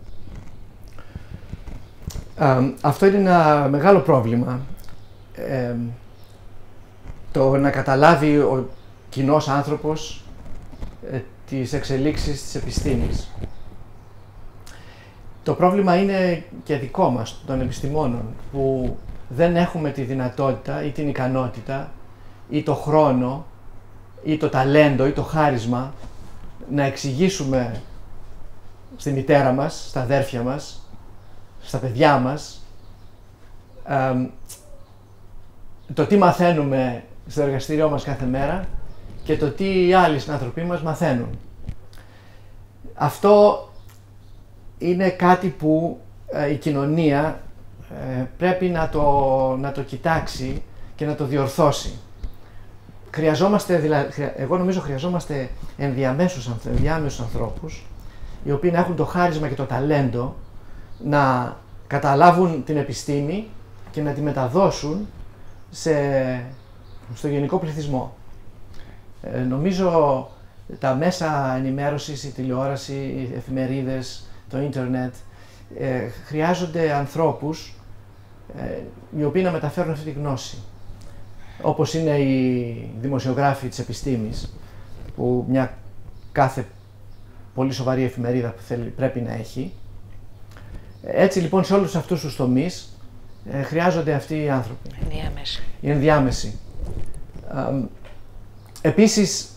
Αυτό είναι ένα μεγάλο πρόβλημα. Το να καταλάβει ο κοινός άνθρωπος τις εξελίξεις της επιστήμης. Το πρόβλημα είναι και δικό μας, των επιστημόνων, που δεν έχουμε τη δυνατότητα ή την ικανότητα ή το χρόνο ή το ταλέντο ή το χάρισμα να εξηγήσουμε στη μητέρα μας, στα αδέρφια μας, στα παιδιά μας το τι μαθαίνουμε στο εργαστήριό μας κάθε μέρα και το τι οι άλλοι συνάνθρωποι μας μαθαίνουν. Αυτό είναι κάτι που η κοινωνία πρέπει να το κοιτάξει και να το διορθώσει. Εγώ νομίζω χρειαζόμαστε ενδιάμεσους ανθρώπους, οι οποίοι να έχουν το χάρισμα και το ταλέντο να καταλάβουν την επιστήμη και να τη μεταδώσουν στο γενικό πληθυσμό. Νομίζω τα μέσα ενημέρωσης, η τηλεόραση, οι εφημερίδες, το ίντερνετ χρειάζονται ανθρώπους οι οποίοι να μεταφέρουν αυτή τη γνώση. Όπως είναι οι δημοσιογράφοι της επιστήμης, που κάθε πολύ σοβαρή εφημερίδα πρέπει να έχει. Έτσι λοιπόν σε όλους αυτούς τους τομείς χρειάζονται αυτοί οι άνθρωποι. Οι ενδιάμεσοι. Επίσης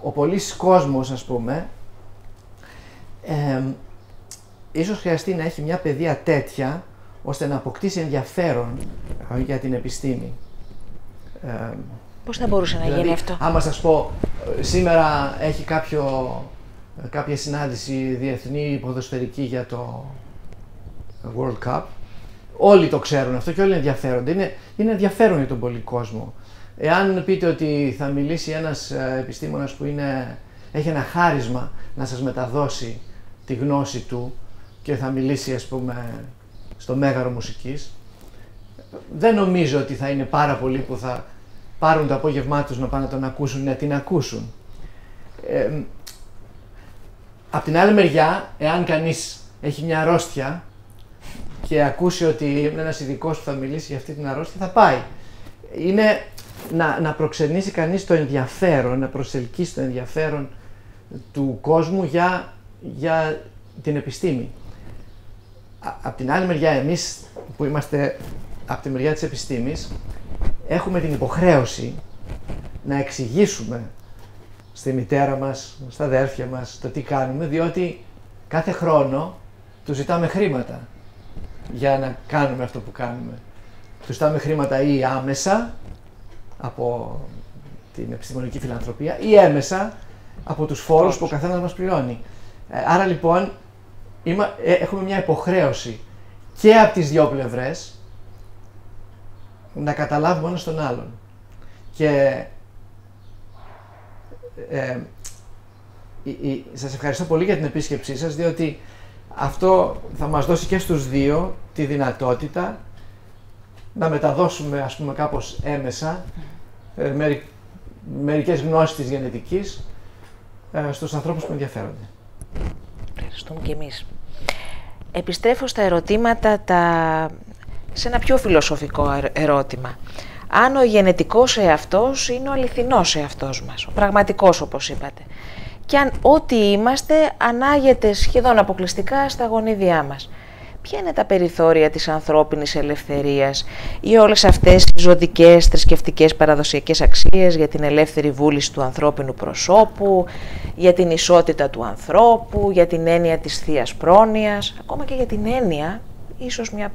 ο πολύς κόσμος, ας πούμε, ίσως χρειαστεί να έχει μια παιδεία τέτοια ώστε να αποκτήσει ενδιαφέρον για την επιστήμη. Πώς θα μπορούσε να γίνει αυτό? Άμα σας πω, σήμερα έχει κάποια συνάντηση διεθνή ποδοσφαιρική για το World Cup. Όλοι το ξέρουν αυτό και όλοι ενδιαφέρονται. Είναι ενδιαφέρον για τον πολύ κόσμο. Εάν πείτε ότι θα μιλήσει ένας επιστήμονας που έχει ένα χάρισμα να σας μεταδώσει τη γνώση του και θα μιλήσει, ας πούμε, στο Μέγαρο Μουσικής, δεν νομίζω ότι θα είναι πάρα πολλοί που θα πάρουν το απόγευμά τους να πάνε να τον ακούσουν, να την ακούσουν. Απ' την άλλη μεριά, εάν κανείς έχει μια αρρώστια και ακούσει ότι είναι ένας ειδικός που θα μιλήσει για αυτή την αρρώστια, θα πάει. Είναι να προξενήσει κανείς το ενδιαφέρον, να προσελκύσει το ενδιαφέρον του κόσμου για την επιστήμη. Απ' την άλλη μεριά, εμείς που είμαστε από τη μεριά της επιστήμης, έχουμε την υποχρέωση να εξηγήσουμε στη μητέρα μας, στα αδέρφια μας, το τι κάνουμε, διότι κάθε χρόνο τους ζητάμε χρήματα για να κάνουμε αυτό που κάνουμε. Τους ζητάμε χρήματα ή άμεσα από την επιστημονική φιλανθρωπία ή έμεσα από τους φόρους που ο καθένας μας πληρώνει. Άρα λοιπόν έχουμε μια υποχρέωση και από τις δύο πλευρές να καταλάβουμε ένας τον άλλον. Και σας ευχαριστώ πολύ για την επίσκεψή σας, διότι αυτό θα μας δώσει και στους δύο τη δυνατότητα να μεταδώσουμε, ας πούμε, κάπως έμεσα μερικές γνώσεις της γενετικής στους ανθρώπους που ενδιαφέρονται. Ευχαριστούμε και εμείς. Επιστρέφω στα ερωτήματα, σε ένα πιο φιλοσοφικό ερώτημα. Αν ο γενετικός εαυτός είναι ο αληθινός εαυτός μας, ο πραγματικός όπως είπατε, και αν ό,τι είμαστε ανάγεται σχεδόν αποκλειστικά στα γονίδια μας. Ποια είναι τα περιθώρια της ανθρώπινης ελευθερίας ή όλες αυτές οι ζωτικές, θρησκευτικές, παραδοσιακές αξίες για την ελεύθερη βούληση του ανθρώπινου προσώπου, για την ισότητα του ανθρώπου, για την έννοια της θείας πρόνοιας, ακόμα και για την έννοια, ίσως μια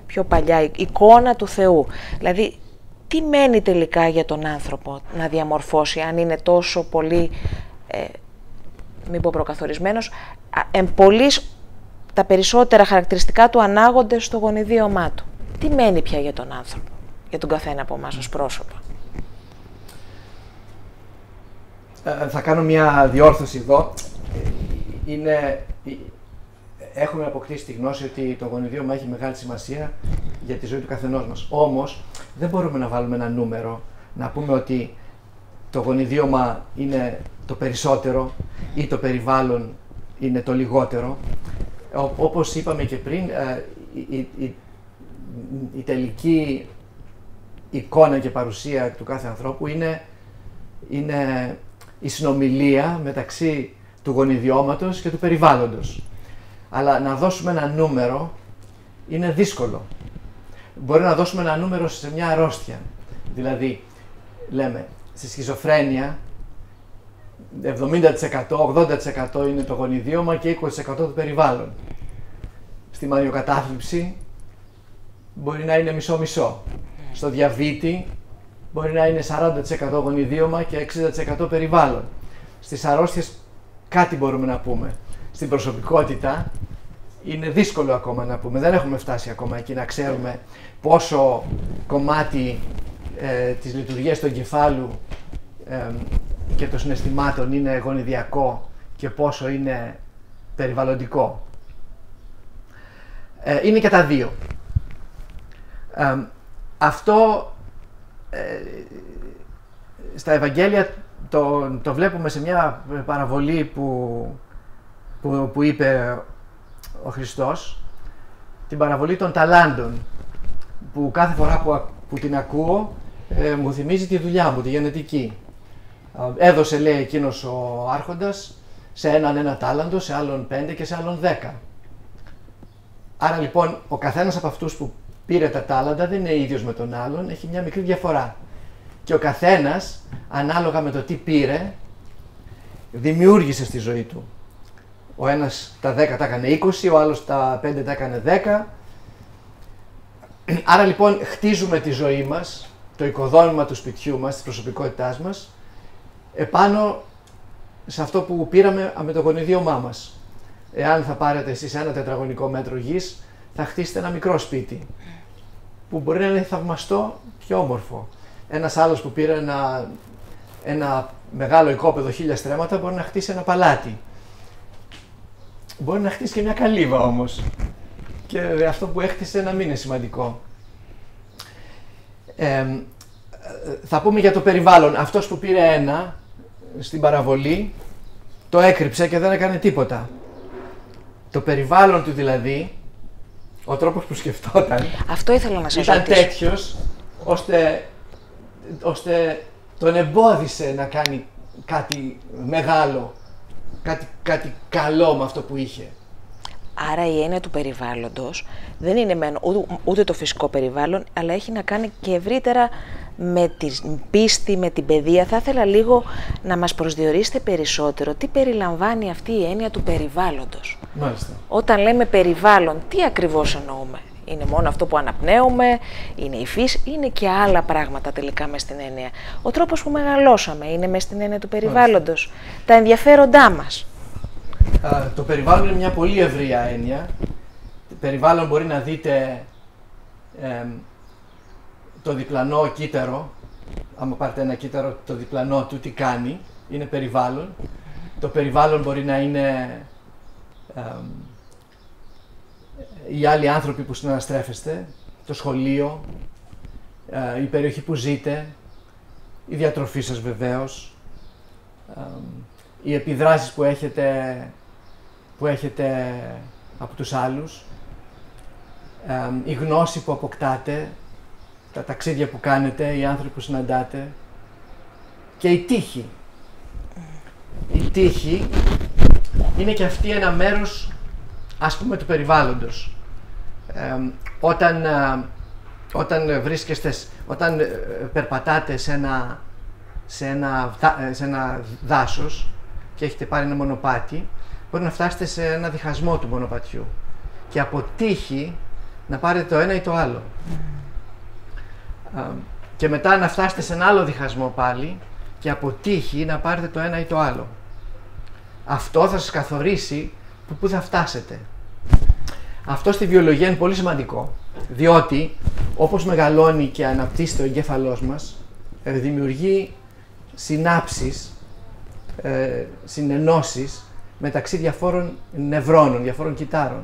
πιο παλιά, εικόνα του Θεού. Δηλαδή, τι μένει τελικά για τον άνθρωπο να διαμορφώσει, αν είναι τόσο πολύ, μην πω προκαθορισμένος, εμπολής τα περισσότερα χαρακτηριστικά του ανάγονται στο γονιδίωμά του. Τι μένει πια για τον άνθρωπο, για τον καθένα από εμάς ως πρόσωπο? Θα κάνω μια διόρθωση εδώ. Έχουμε αποκτήσει τη γνώση ότι το γονιδίωμα έχει μεγάλη σημασία για τη ζωή του καθενός μας. Όμως, δεν μπορούμε να βάλουμε ένα νούμερο, να πούμε ότι το γονιδίωμα είναι το περισσότερο ή το περιβάλλον είναι το λιγότερο. Όπως είπαμε και πριν, η τελική εικόνα και παρουσία του κάθε ανθρώπου είναι η συνομιλία μεταξύ του γονιδιώματος και του περιβάλλοντος. Αλλά να δώσουμε ένα νούμερο είναι δύσκολο. Μπορεί να δώσουμε ένα νούμερο σε μια αρρώστια. Δηλαδή, λέμε, στη σχιζοφρένεια 70%, 80% είναι το γονιδίωμα και 20% το περιβάλλον. Στη μανιοκατάθλιψη μπορεί να είναι μισό-μισό. Στο διαβήτη μπορεί να είναι 40% γονιδίωμα και 60% περιβάλλον. Στις αρρώστιες κάτι μπορούμε να πούμε. Στην προσωπικότητα είναι δύσκολο ακόμα να πούμε. Δεν έχουμε φτάσει ακόμα εκεί να ξέρουμε πόσο κομμάτι της λειτουργίας του εγκεφάλου και των συναισθημάτων είναι γονιδιακό και πόσο είναι περιβαλλοντικό. Είναι και τα δύο. Αυτό στα Ευαγγέλια το βλέπουμε σε μια παραβολή που είπε ο Χριστός, την παραβολή των ταλάντων, που κάθε φορά που την ακούω μου θυμίζει τη δουλειά μου, τη γενετική. Έδωσε, λέει, εκείνος ο άρχοντας σε έναν ένα τάλαντο, σε άλλον 5 και σε άλλον 10. Άρα λοιπόν ο καθένας από αυτούς που πήρε τα τάλαντα δεν είναι ίδιος με τον άλλον, έχει μια μικρή διαφορά. Και ο καθένας, ανάλογα με το τι πήρε, δημιούργησε στη ζωή του. Ο ένας τα 10 τα έκανε 20, ο άλλος τα 5 τα έκανε 10. Άρα λοιπόν χτίζουμε τη ζωή μας, το οικοδόμημα του σπιτιού μας, της προσωπικότητάς μας, επάνω σε αυτό που πήραμε με το γονιδίωμά μας. Εάν θα πάρετε εσείς 1 τετραγωνικό μέτρο γης, θα χτίσετε ένα μικρό σπίτι, που μπορεί να είναι θαυμαστό και όμορφο. Ένας άλλος που πήρε ένα μεγάλο οικόπεδο 1000 στρέμματα μπορεί να χτίσει ένα παλάτι. Μπορεί να χτίσει και μια καλύβα όμως. Και αυτό που έχτισε να μην είναι σημαντικό. Θα πούμε για το περιβάλλον. Αυτός που πήρε 1 στην παραβολή, το έκρυψε και δεν έκανε τίποτα. Το περιβάλλον του δηλαδή, ο τρόπος που σκεφτόταν, αυτό ήθελα να σας ήταν ρωτήσω. τέτοιος ώστε τον εμπόδισε να κάνει κάτι μεγάλο κάτι καλό με αυτό που είχε. Άρα η έννοια του περιβάλλοντος δεν είναι ούτε το φυσικό περιβάλλον, αλλά έχει να κάνει και ευρύτερα με την πίστη, με την παιδεία. Θα ήθελα λίγο να μας προσδιορίσετε περισσότερο τι περιλαμβάνει αυτή η έννοια του περιβάλλοντος. Μάλιστα. Όταν λέμε περιβάλλον, τι ακριβώς εννοούμε? Είναι μόνο αυτό που αναπνέουμε, είναι η φύση, είναι και άλλα πράγματα τελικά μες στην έννοια. Ο τρόπος που μεγαλώσαμε είναι μες στην έννοια του περιβάλλοντος. Μάλιστα. Τα ενδιαφέροντά μας. Το περιβάλλον είναι μια πολύ ευρεία έννοια. Το περιβάλλον μπορεί να δείτε το διπλανό κύτταρο. Άμα πάρετε ένα κύτταρο, το διπλανό του τι κάνει, είναι περιβάλλον. Το περιβάλλον μπορεί να είναι οι άλλοι άνθρωποι που συναναστρέφεστε, το σχολείο, η περιοχή που ζείτε, η διατροφή σας βεβαίως, οι επιδράσεις που έχετε από τους άλλους, η γνώση που αποκτάτε, τα ταξίδια που κάνετε, οι άνθρωποι που συναντάτε και η τύχη. Η τύχη είναι και αυτή ένα μέρος, ας πούμε, του περιβάλλοντος. Όταν περπατάτε σε ένα δάσος και έχετε πάρει ένα μονοπάτι, μπορεί να φτάσετε σε ένα διχασμό του μονοπατιού και από τύχη να πάρετε το ένα ή το άλλο. Και μετά να φτάσετε σε ένα άλλο διχασμό πάλι και από τύχη να πάρετε το ένα ή το άλλο. Αυτό θα σας καθορίσει πού θα φτάσετε. Αυτό στη βιολογία είναι πολύ σημαντικό, διότι όπως μεγαλώνει και αναπτύσσεται ο εγκέφαλός μας, δημιουργεί συνάψεις, συνενώσεις μεταξύ διαφόρων νευρώνων, διαφόρων κυττάρων.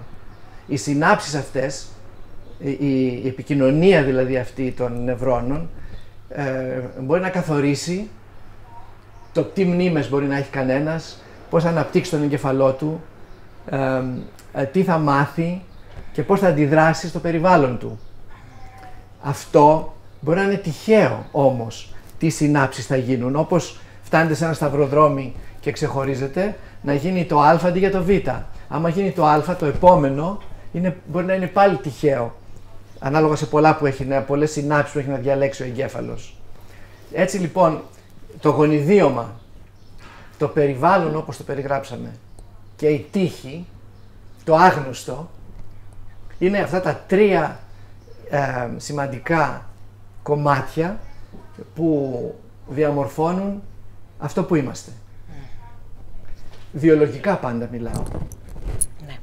Οι συνάψεις αυτές, η επικοινωνία δηλαδή αυτή των νευρώνων, μπορεί να καθορίσει το τι μνήμες μπορεί να έχει κανένας, πώς θα αναπτύξει τον εγκεφαλό του, τι θα μάθει και πώς θα αντιδράσει στο περιβάλλον του. Αυτό μπορεί να είναι τυχαίο όμως, τι συνάψεις θα γίνουν, όπως φτάνετε σε ένα σταυροδρόμι και ξεχωρίζετε, να γίνει το α αντί για το β. Άμα γίνει το α, το επόμενο μπορεί να είναι πάλι τυχαίο, ανάλογα σε πολλές συνάψεις που έχει να διαλέξει ο εγκέφαλος. Έτσι λοιπόν, το γονιδίωμα, το περιβάλλον όπως το περιγράψαμε και η τύχη, το άγνωστο, είναι αυτά τα τρία σημαντικά κομμάτια που διαμορφώνουν αυτό που είμαστε. Βιολογικά πάντα μιλάω. Ναι.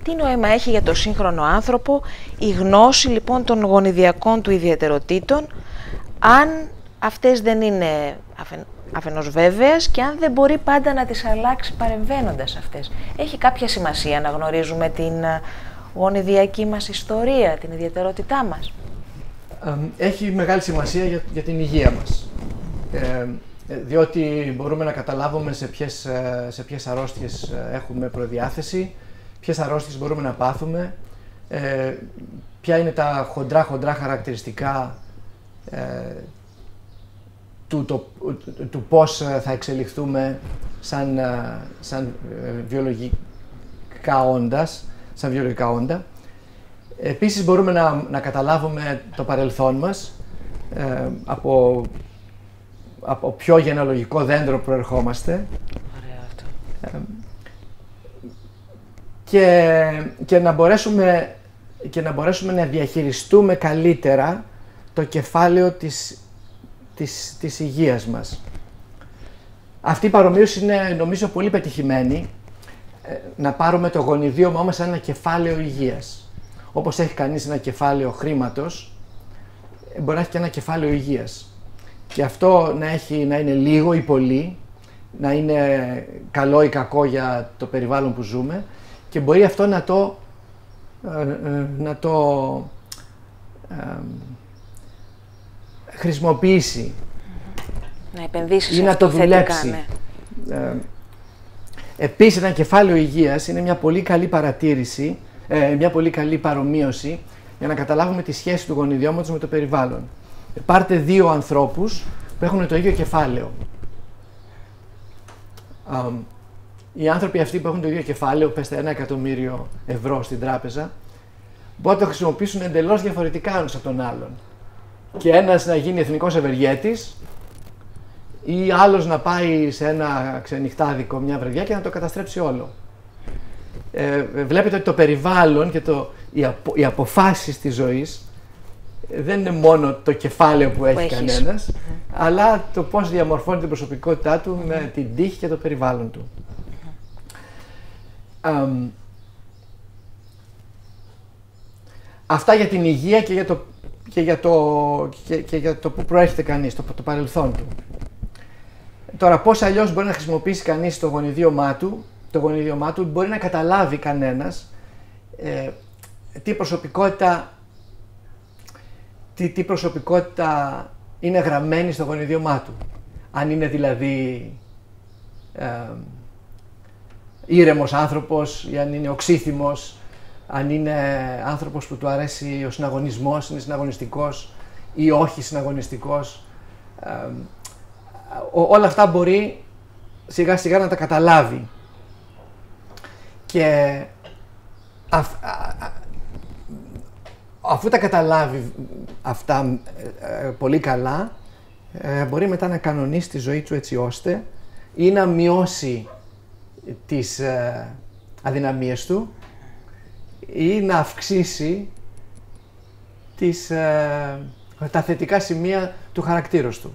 Τι νόημα έχει για το σύγχρονο άνθρωπο η γνώση λοιπόν των γονιδιακών του ιδιαιτεροτήτων, αν αυτές δεν είναι αφενός βέβαιες και αν δεν μπορεί πάντα να τις αλλάξει παρεμβαίνοντας αυτές? Έχει κάποια σημασία να γνωρίζουμε την γονιδιακή μας ιστορία, την ιδιαιτερότητά μας? Έχει μεγάλη σημασία για την υγεία μας. Διότι μπορούμε να καταλάβουμε σε ποιες αρρώστιες έχουμε προδιάθεση, ποιες αρρώστιες μπορούμε να πάθουμε, ποια είναι τα χοντρά χαρακτηριστικά του πώς θα εξελιχθούμε σαν βιολογικά όντα. Επίσης μπορούμε να καταλάβουμε το παρελθόν μας, από ποιο γενεαλογικό δέντρο προερχόμαστε. Ωραία αυτό. Και να μπορέσουμε να διαχειριστούμε καλύτερα το κεφάλαιο της υγείας μας. Αυτή η παρομοίωση είναι νομίζω πολύ πετυχημένη, να πάρουμε το γονιδίωμά μας σαν ένα κεφάλαιο υγείας. Όπως έχει κανείς ένα κεφάλαιο χρήματος, μπορεί να έχει και ένα κεφάλαιο υγείας. Και αυτό να είναι λίγο ή πολύ, να είναι καλό ή κακό για το περιβάλλον που ζούμε και μπορεί αυτό να το χρησιμοποιήσει. Να επενδύσει ή να το δουλέψει. Ναι. Επίσης, ένα κεφάλαιο υγείας είναι μια πολύ καλή παρατήρηση, μια πολύ καλή παρομοίωση για να καταλάβουμε τη σχέση του γονιδιώματος με το περιβάλλον. Πάρτε δύο ανθρώπους που έχουν το ίδιο κεφάλαιο. οι άνθρωποι αυτοί που έχουν το ίδιο κεφάλαιο, πέστε 1 εκατομμύριο ευρώ στην τράπεζα, μπορούν να το χρησιμοποιήσουν εντελώς διαφορετικά ένας από τον άλλον. Και ένας να γίνει εθνικός ευεργέτης ή άλλος να πάει σε ένα ξενυχτάδικο μια βραδιά και να το καταστρέψει όλο. Βλέπετε ότι το περιβάλλον και οι αποφάσεις της ζωής δεν είναι μόνο το κεφάλαιο που έχει κανένας, αλλά το πώς διαμορφώνει την προσωπικότητά του με την τύχη και το περιβάλλον του. Αυτά για την υγεία και για το που προέρχεται κανείς, το παρελθόν του. Τώρα, πώς αλλιώς μπορεί να χρησιμοποιήσει κανείς το γονιδίωμά του, μπορεί να καταλάβει κανένας τι προσωπικότητα είναι γραμμένη στο γονιδίωμά του. Αν είναι δηλαδή ήρεμος άνθρωπος ή αν είναι οξύθυμος, αν είναι άνθρωπος που του αρέσει ο συναγωνισμός, είναι συναγωνιστικός ή όχι συναγωνιστικός. Όλα αυτά μπορεί σιγά σιγά να τα καταλάβει. Και αφού τα καταλάβει αυτά πολύ καλά, μπορεί μετά να κανονίσει τη ζωή του έτσι ώστε ή να μειώσει τις αδυναμίες του ή να αυξήσει τα θετικά σημεία του χαρακτήρος του.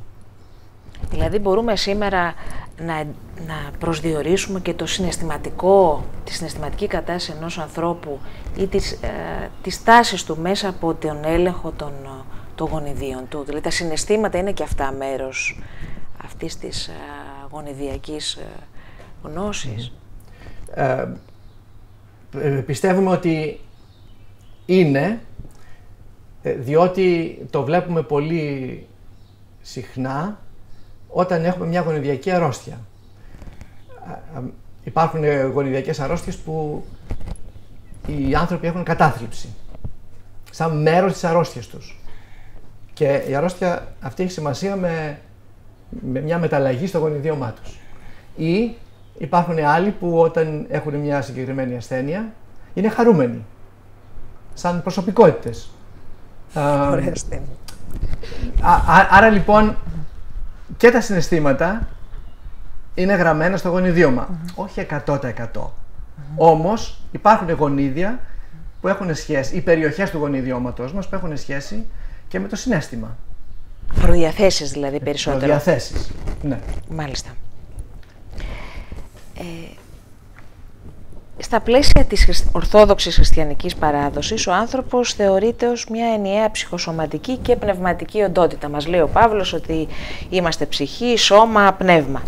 Δηλαδή μπορούμε σήμερα να προσδιορίσουμε και το συναισθηματικό, τη συναισθηματική κατάσταση ενός ανθρώπου ή τις τάσεις του μέσα από τον έλεγχο των γονιδίων του. Δηλαδή τα συναισθήματα είναι και αυτά μέρος αυτής της γονιδιακής γνώσης. Πιστεύουμε ότι είναι, διότι το βλέπουμε πολύ συχνά όταν έχουμε μια γονιδιακή αρρώστια. Υπάρχουν γονιδιακές αρρώστιες που οι άνθρωποι έχουν κατάθλιψη, σαν μέρος της αρρώστιας τους. Και η αρρώστια αυτή έχει σημασία με μια μεταλλαγή στο γονιδίωμά τους. Ή υπάρχουν άλλοι που όταν έχουν μια συγκεκριμένη ασθένεια είναι χαρούμενοι, σαν προσωπικότητες. Ωραία ασθένεια. Άρα λοιπόν και τα συναισθήματα είναι γραμμένα στο γονιδίωμα. Όχι 100%. Όμως υπάρχουν γονίδια που έχουν σχέση, οι περιοχές του γονιδιώματος μας που έχουν σχέση και με το συναίσθημα. Προδιαθέσεις δηλαδή περισσότερο. Προδιαθέσεις, ναι. Μάλιστα. Στα πλαίσια της ορθόδοξης χριστιανικής παράδοσης, ο άνθρωπος θεωρείται ως μια ενιαία ψυχοσωματική και πνευματική οντότητα. Μας λέει ο Παύλος ότι είμαστε ψυχή, σώμα, πνεύμα.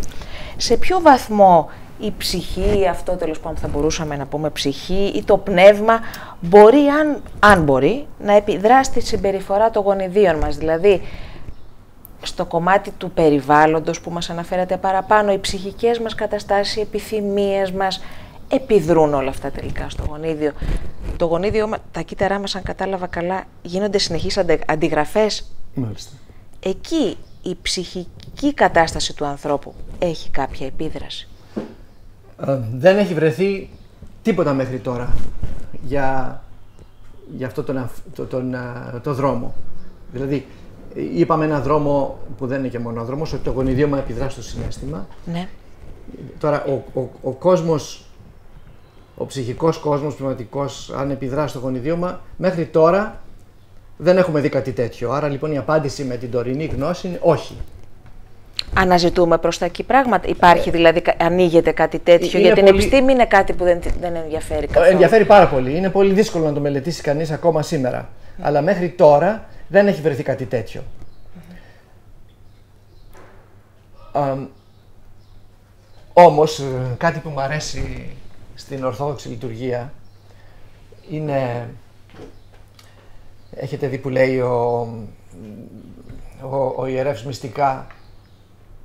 Σε ποιο βαθμό η ψυχή, αυτό τέλος πάντων θα μπορούσαμε να πούμε ψυχή, ή το πνεύμα μπορεί, αν μπορεί, να επιδράσει στη συμπεριφορά των γονιδίων μας, δηλαδή στο κομμάτι του περιβάλλοντος που μας αναφέρατε παραπάνω, οι ψυχικές μας καταστάσεις, οι επιθυμίες μας, επιδρούν όλα αυτά τελικά στο γονίδιο. Το γονίδιο, τα κύτταρά μας, αν κατάλαβα καλά, γίνονται συνεχείς αντιγραφές. Μάλιστα. Εκεί η ψυχική κατάσταση του ανθρώπου έχει κάποια επίδραση. Δεν έχει βρεθεί τίποτα μέχρι τώρα για αυτό το δρόμο. Δηλαδή, είπαμε ένα δρόμο που δεν είναι και μονόδρομος, ότι το γονιδίωμα επιδρά στο συναίσθημα. Ναι. Τώρα, ο κόσμος, ο ψυχικός κόσμος, πνευματικός, αν επιδρά στο γονιδίωμα, μέχρι τώρα δεν έχουμε δει κάτι τέτοιο. Άρα λοιπόν η απάντηση με την τωρινή γνώση είναι όχι. Αναζητούμε προς τα εκεί πράγματα. Υπάρχει δηλαδή, ανοίγεται κάτι τέτοιο, για την επιστήμη είναι κάτι που δεν ενδιαφέρει καθόλου. Ενδιαφέρει πάρα πολύ. Είναι πολύ δύσκολο να το μελετήσει κανείς ακόμα σήμερα. Αλλά μέχρι τώρα δεν έχει βρεθεί κάτι τέτοιο. Όμως, κάτι που μου αρέσει στην Ορθόδοξη λειτουργία είναι, έχετε δει που λέει ο ιερεύς μυστικά,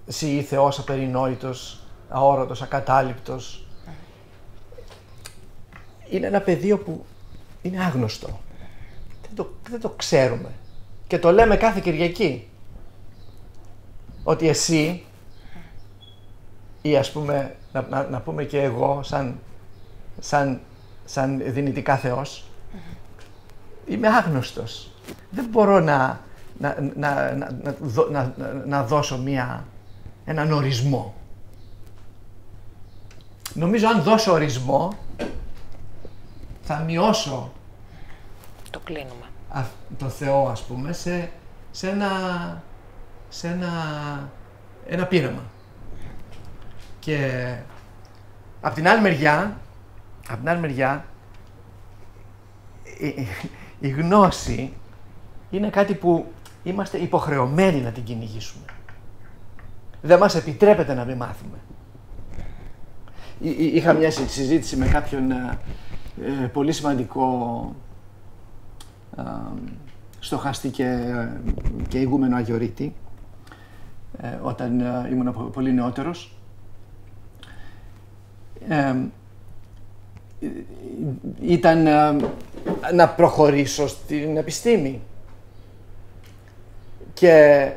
«Συ Θεός απερινόητος, αόρατος, ακατάληπτος». Είναι ένα πεδίο που είναι άγνωστο. Δεν το ξέρουμε. Και το λέμε κάθε Κυριακή. Ότι εσύ ή ας πούμε να πούμε και εγώ σαν δυνητικά Θεός, είμαι άγνωστος. Δεν μπορώ να δώσω έναν ορισμό. Νομίζω αν δώσω ορισμό θα μειώσω το κλείνουμε. Το Θεό, ας πούμε, σε ένα πείραμα. Και απ' την άλλη μεριά, η γνώση είναι κάτι που είμαστε υποχρεωμένοι να την κυνηγήσουμε. Δεν μας επιτρέπεται να μην μάθουμε. Είχα μια συζήτηση με κάποιον πολύ σημαντικό στοχαστή και ηγούμενο Αγιορείτη, όταν ήμουν πολύ νεότερος. Ήταν να προχωρήσω στην επιστήμη και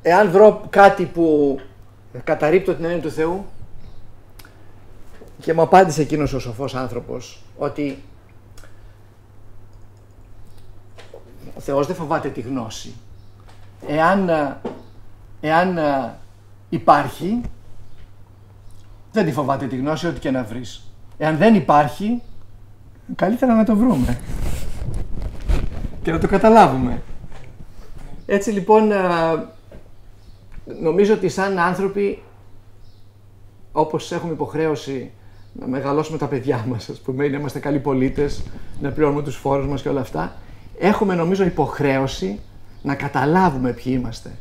εάν βρω κάτι που καταρρίπτω την έννοια του Θεού, και μου απάντησε εκείνος ο σοφός άνθρωπος ότι ο Θεός δεν φοβάται τη γνώση. Εάν υπάρχει, δεν τη φοβάται τη γνώση, ό,τι και να βρεις. Εάν δεν υπάρχει, καλύτερα να το βρούμε και να το καταλάβουμε. Έτσι λοιπόν, νομίζω ότι σαν άνθρωποι, όπως έχουμε υποχρέωση να μεγαλώσουμε τα παιδιά μας, ας πούμε, να είμαστε καλοί πολίτες, να πληρώνουμε τους φόρους μας και όλα αυτά, έχουμε νομίζω υποχρέωση να καταλάβουμε ποιοι είμαστε,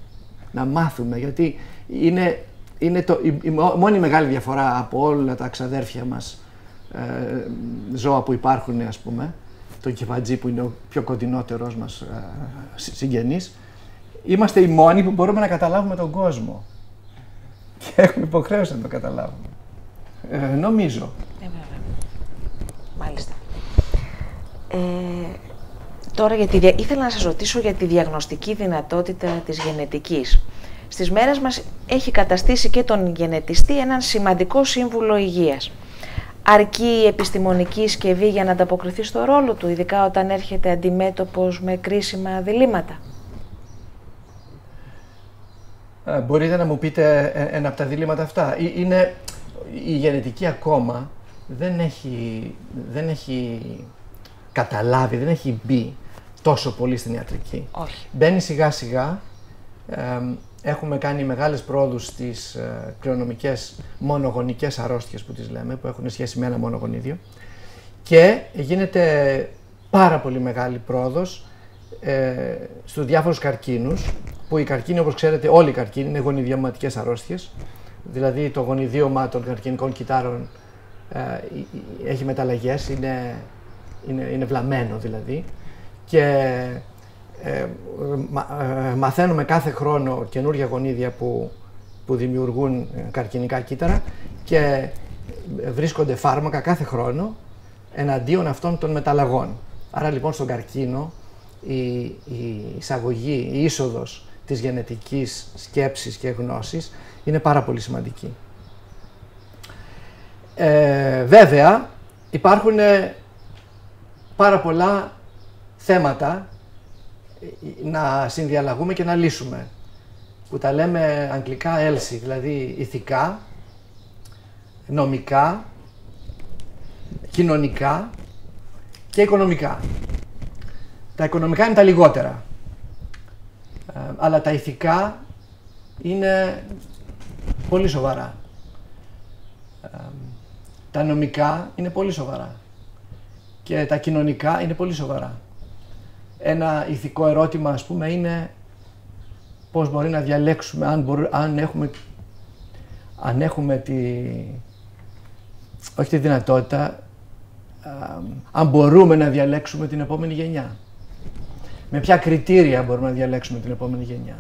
να μάθουμε, γιατί είναι η μόνη μεγάλη διαφορά από όλα τα ξαδέρφια μας ζώα που υπάρχουν, ας πούμε, το κεφατζή που είναι ο πιο κοντινότερος μας συγγενής, είμαστε οι μόνοι που μπορούμε να καταλάβουμε τον κόσμο και έχουμε υποχρέωση να το καταλάβουμε. Νομίζω. Βέβαια. Μάλιστα. Τώρα ήθελα να σας ρωτήσω για τη διαγνωστική δυνατότητα της γενετικής. Στις μέρες μας έχει καταστήσει και τον γενετιστή έναν σημαντικό σύμβουλο υγείας. Αρκεί η επιστημονική συσκευή για να ανταποκριθεί στο ρόλο του, ειδικά όταν έρχεται αντιμέτωπος με κρίσιμα διλήμματα? Μπορείτε να μου πείτε ένα από τα διλήμματα αυτά? Η γενετική ακόμα δεν έχει καταλάβει, δεν έχει μπει τόσο πολύ στην ιατρική. Όχι. Μπαίνει σιγά σιγά. Έχουμε κάνει μεγάλες πρόοδους στις κληρονομικές μονογονικές αρρώστιες που τις λέμε, που έχουν σχέση με ένα μόνο γονίδιο, και γίνεται πάρα πολύ μεγάλη πρόοδος στους διάφορους καρκίνους, που οι καρκίνοι, όπως ξέρετε, όλοι οι καρκίνοι είναι γονιδιωματικές αρρώστιες, δηλαδή το γονιδίωμα των καρκινικών κυτάρων έχει μεταλλαγές, είναι βλαμμένο δηλαδή, και μαθαίνουμε κάθε χρόνο καινούργια γονίδια που δημιουργούν καρκινικά κύτταρα και βρίσκονται φάρμακα κάθε χρόνο εναντίον αυτών των μεταλλαγών. Άρα λοιπόν στον καρκίνο η εισαγωγή, η είσοδος της γενετικής σκέψης και γνώσης είναι πάρα πολύ σημαντική. Βέβαια υπάρχουν πάρα πολλά θέματα να συνδιαλλαγούμε και να λύσουμε, που τα λέμε αγγλικά ELSI, δηλαδή ηθικά, νομικά, κοινωνικά και οικονομικά. Τα οικονομικά είναι τα λιγότερα, αλλά τα ηθικά είναι πολύ σοβαρά. Τα νομικά είναι πολύ σοβαρά και τα κοινωνικά είναι πολύ σοβαρά. Ένα ηθικό ερώτημα, ας πούμε, είναι πώς μπορεί να διαλέξουμε, αν έχουμε όχι τη δυνατότητα, αν μπορούμε να διαλέξουμε την επόμενη γενιά. Με ποια κριτήρια μπορούμε να διαλέξουμε την επόμενη γενιά.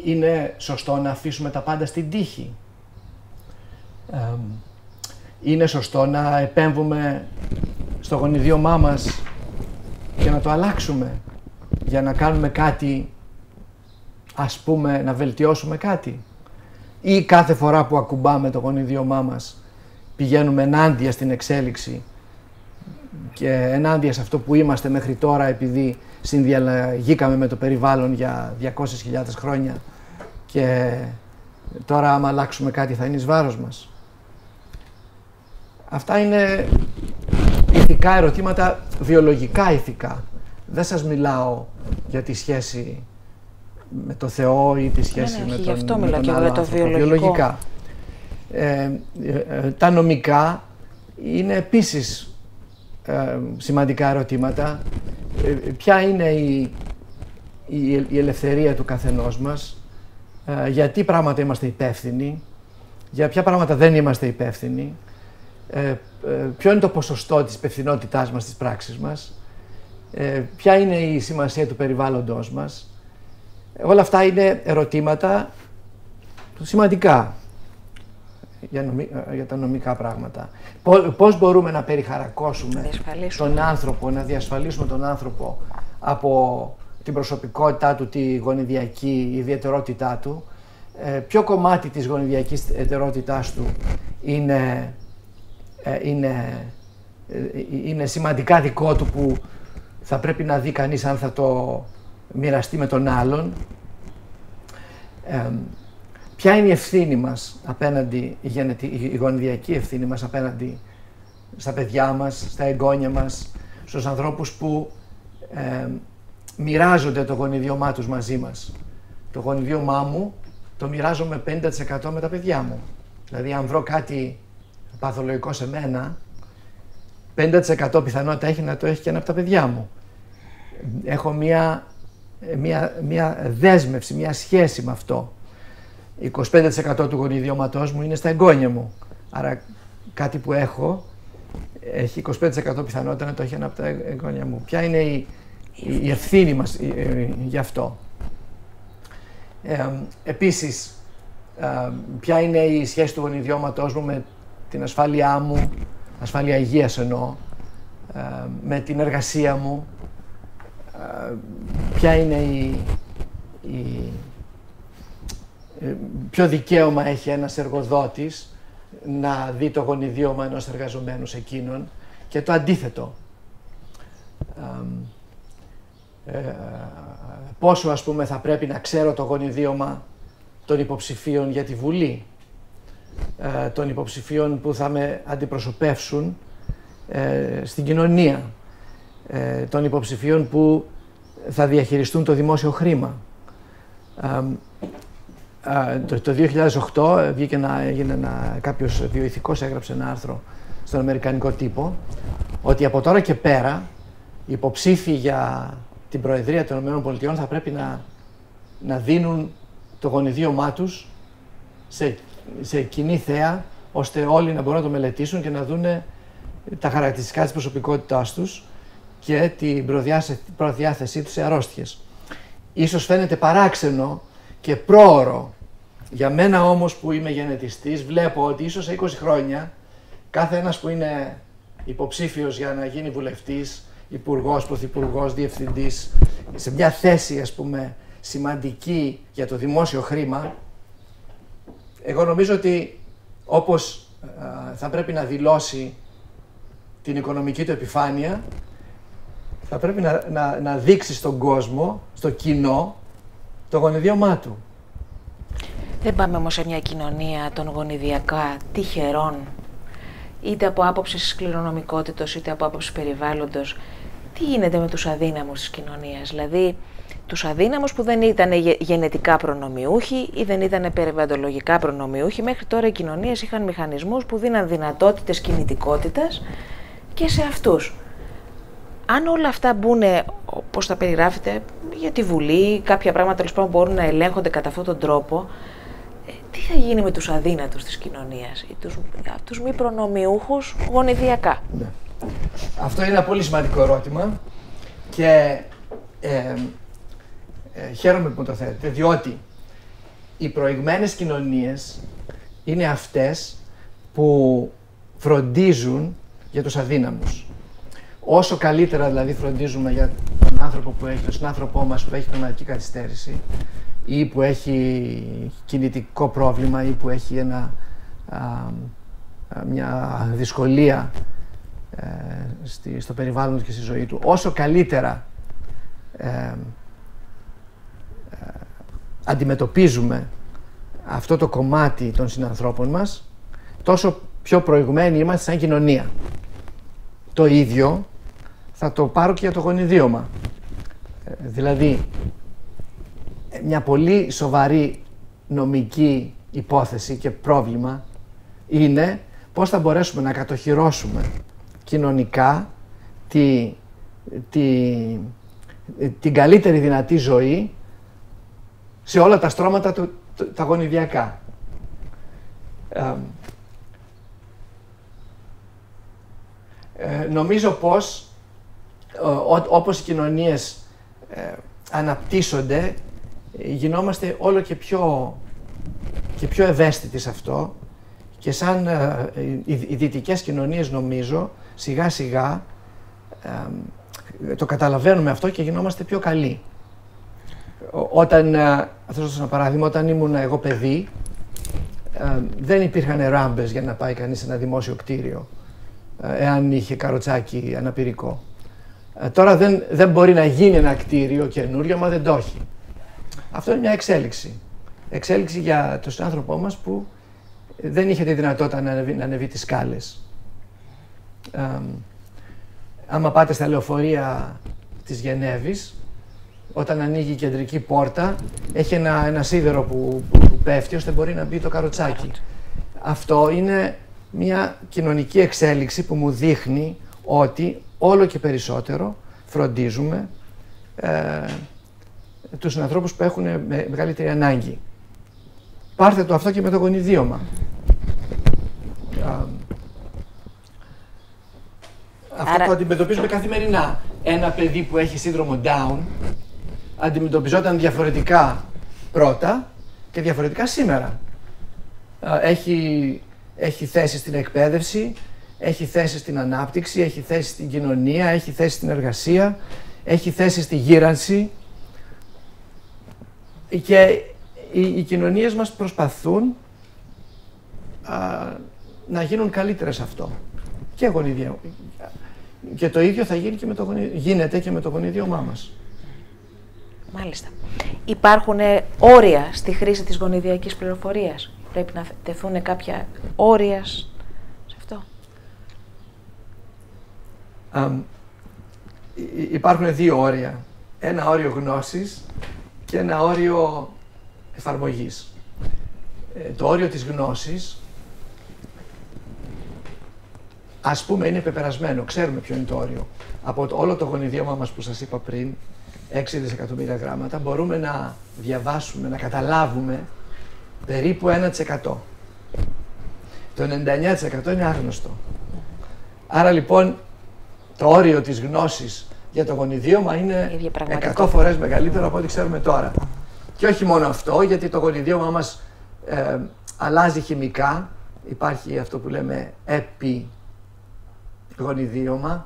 Είναι σωστό να αφήσουμε τα πάντα στην τύχη? Είναι σωστό να επέμβουμε στο γονιδίωμά μας και να το αλλάξουμε για να κάνουμε κάτι ας πούμε, να βελτιώσουμε κάτι? Ή κάθε φορά που ακουμπάμε το γονιδίωμά μας πηγαίνουμε ενάντια στην εξέλιξη και ενάντια σε αυτό που είμαστε μέχρι τώρα, επειδή συνδιαλλαγήκαμε με το περιβάλλον για 200.000 χρόνια και τώρα άμα αλλάξουμε κάτι θα είναι εις βάρος μας? Αυτά είναι ηθικά ερωτήματα, βιολογικά ηθικά. Δεν σας μιλάω για τη σχέση με το Θεό ή τη σχέση με τον άλλο άνθρωπο. Βιολογικά. Τα νομικά είναι επίσης σημαντικά ερωτήματα. Ποια είναι η ελευθερία του καθενός μας, γιατί πράγματα είμαστε υπεύθυνοι, για ποια πράγματα δεν είμαστε υπεύθυνοι, ποιο είναι το ποσοστό της υπευθυνότητάς μας στις πράξεις μας, ποια είναι η σημασία του περιβάλλοντος μας. Όλα αυτά είναι ερωτήματα σημαντικά για τα νομικά πράγματα. Πώς μπορούμε να περιχαρακώσουμε τον άνθρωπο, να διασφαλίσουμε τον άνθρωπο από την προσωπικότητά του, τη γονιδιακή ιδιαιτερότητά του, ποιο κομμάτι της γονιδιακής ιδιαιτερότητάς του είναι σημαντικά δικό του, που θα πρέπει να δει κανείς αν θα το μοιραστεί με τον άλλον. Ποια είναι η ευθύνη μας απέναντι, η γονιδιακή ευθύνη μας απέναντι στα παιδιά μας, στα εγγόνια μας, στους ανθρώπους που μοιράζονται το γονιδίωμά τους μαζί μας. Το γονιδίωμά μου το μοιράζομαι 50% με τα παιδιά μου. Δηλαδή αν βρω κάτι παθολογικό σε μένα, 50% πιθανότητα έχει να το έχει και ένα από τα παιδιά μου. Έχω μια δέσμευση, μια σχέση με αυτό. 25% του γονιδιώματός μου είναι στα εγγόνια μου. Άρα κάτι που έχω έχει 25% πιθανότητα να το έχει ένα από τα εγγόνια μου. Ποια είναι η ευθύνη μας γι' αυτό? Επίσης, ποια είναι η σχέση του γονιδιώματός μου με την ασφάλειά μου, ασφάλεια υγείας εννοώ, με την εργασία μου, ποια είναι ποιο δικαίωμα έχει ένας εργοδότης να δει το γονιδίωμα ενός εργαζομένου σε εκείνον, και το αντίθετο. Πόσο, ας πούμε, θα πρέπει να ξέρω το γονιδίωμα των υποψηφίων για τη Βουλή, των υποψηφίων που θα με αντιπροσωπεύσουν στην κοινωνία, των υποψηφίων που θα διαχειριστούν το δημόσιο χρήμα. Το 2008 βγήκε κάποιος βιοηθικός έγραψε ένα άρθρο στον αμερικανικό τύπο ότι από τώρα και πέρα οι υποψήφοι για την Προεδρία των ΗΠΑ θα πρέπει να δίνουν το γονιδίωμά τους σε κοινή θέα, ώστε όλοι να μπορούν να το μελετήσουν και να δουν τα χαρακτηριστικά της προσωπικότητάς τους και την προδιάθεσή τους σε αρρώστιες. Ίσως φαίνεται παράξενο και πρόωρο. Για μένα όμως που είμαι γενετιστής, βλέπω ότι ίσως σε 20 χρόνια κάθε ένας που είναι υποψήφιος για να γίνει βουλευτής, υπουργός, πρωθυπουργός, διευθυντής, σε μια θέση, ας πούμε, σημαντική για το δημόσιο χρήμα, εγώ νομίζω ότι όπως θα πρέπει να δηλώσει την οικονομική του επιφάνεια, θα πρέπει να δείξει στον κόσμο, στο κοινό, το γονιδίωμά του. Δεν πάμε όμως σε μια κοινωνία των γονιδιακά τυχερών, είτε από άποψη κληρονομικότητος, είτε από άποψη περιβάλλοντος. Τι γίνεται με τους αδύναμους της κοινωνίας? Δηλαδή, τους αδύναμους που δεν ήταν γενετικά προνομιούχοι ή δεν ήταν περιβαλλοντολογικά προνομιούχοι. Μέχρι τώρα οι κοινωνίες είχαν μηχανισμούς που δίναν δυνατότητες κινητικότητας και σε αυτούς. Αν όλα αυτά μπουν, όπως τα περιγράφετε, για τη Βουλή, κάποια πράγματα τέλος πάντων μπορούν να ελέγχονται κατά αυτόν τον τρόπο, τι θα γίνει με τους αδύνατους της κοινωνίας ή τους μη προνομιούχους γονιδιακά? Ναι. Αυτό είναι ένα πολύ σημαντικό ερώτημα και χαίρομαι που το θέτετε, διότι οι προηγμένες κοινωνίες είναι αυτές που φροντίζουν για τους αδύναμους. Όσο καλύτερα δηλαδή φροντίζουμε για τον άνθρωπο που έχει, τον συνάνθρωπό μας που έχει πνευματική καθυστέρηση, ή που έχει κινητικό πρόβλημα ή που έχει μια δυσκολία στο περιβάλλον του και στη ζωή του, όσο καλύτερα αντιμετωπίζουμε αυτό το κομμάτι των συνανθρώπων μας, τόσο πιο προηγμένοι είμαστε σαν κοινωνία. Το ίδιο θα το πάρω και για το γονιδίωμα. Δηλαδή, μια πολύ σοβαρή νομική υπόθεση και πρόβλημα είναι πώς θα μπορέσουμε να κατοχυρώσουμε κοινωνικά την καλύτερη δυνατή ζωή σε όλα τα στρώματα τα γονιδιακά. Νομίζω πως όπως οι κοινωνίες αναπτύσσονται, γινόμαστε όλο και πιο ευαίσθητοι σε αυτό, και σαν οι δυτικές κοινωνίες, νομίζω, σιγά σιγά το καταλαβαίνουμε αυτό και γινόμαστε πιο καλοί. Όταν, θα σας δώσω ένα παράδειγμα, όταν ήμουν εγώ παιδί, δεν υπήρχαν ράμπες για να πάει κανείς σε ένα δημόσιο κτίριο, εάν είχε καροτσάκι αναπηρικό. Τώρα δεν μπορεί να γίνει ένα κτίριο καινούριο, μα δεν το έχει. Αυτό είναι μια εξέλιξη. Εξέλιξη για τον άνθρωπό μας που δεν είχε τη δυνατότητα να ανεβεί τις σκάλες. Άμα πάτε στα λεωφορεία της Γενέβης, όταν ανοίγει η κεντρική πόρτα, έχει ένα σίδερο που πέφτει ώστε μπορεί να μπει το καροτσάκι. Αυτό είναι μια κοινωνική εξέλιξη που μου δείχνει ότι όλο και περισσότερο φροντίζουμε τους ανθρώπους που έχουν μεγαλύτερη ανάγκη. Πάρτε το αυτό και με το γονιδίωμα. Αυτό το αντιμετωπίζουμε καθημερινά. Ένα παιδί που έχει σύνδρομο Down αντιμετωπιζόταν διαφορετικά πρώτα και διαφορετικά σήμερα. Έχει θέση στην εκπαίδευση, έχει θέση στην ανάπτυξη, έχει θέση στην κοινωνία, έχει θέση στην εργασία, έχει θέση στη γύρανση, και οι κοινωνίες μας προσπαθούν να γίνουν καλύτερες αυτό. Και γονιδίωμα. Και το ίδιο θα γίνει και γίνεται και με το γονιδίωμά μας. Μάλιστα. Υπάρχουν όρια στη χρήση της γονιδιακής πληροφορίας? Πρέπει να τεθούν κάποια όρια σε αυτό? Υπάρχουν δύο όρια. Ένα όριο γνώσης και ένα όριο εφαρμογής. Το όριο της γνώσης, ας πούμε, είναι πεπερασμένο. Ξέρουμε ποιο είναι το όριο. Από όλο το γονιδίωμα μας που σας είπα πριν, 6 δισεκατομμύρια γράμματα, μπορούμε να διαβάσουμε, να καταλάβουμε περίπου 1%. Το 99% είναι άγνωστο. Άρα λοιπόν το όριο της γνώσης για το γονιδίωμα είναι 100 φορές μεγαλύτερο από ό,τι ξέρουμε τώρα. Και όχι μόνο αυτό, γιατί το γονιδίωμα μας αλλάζει χημικά. Υπάρχει αυτό που λέμε επιγονιδίωμα.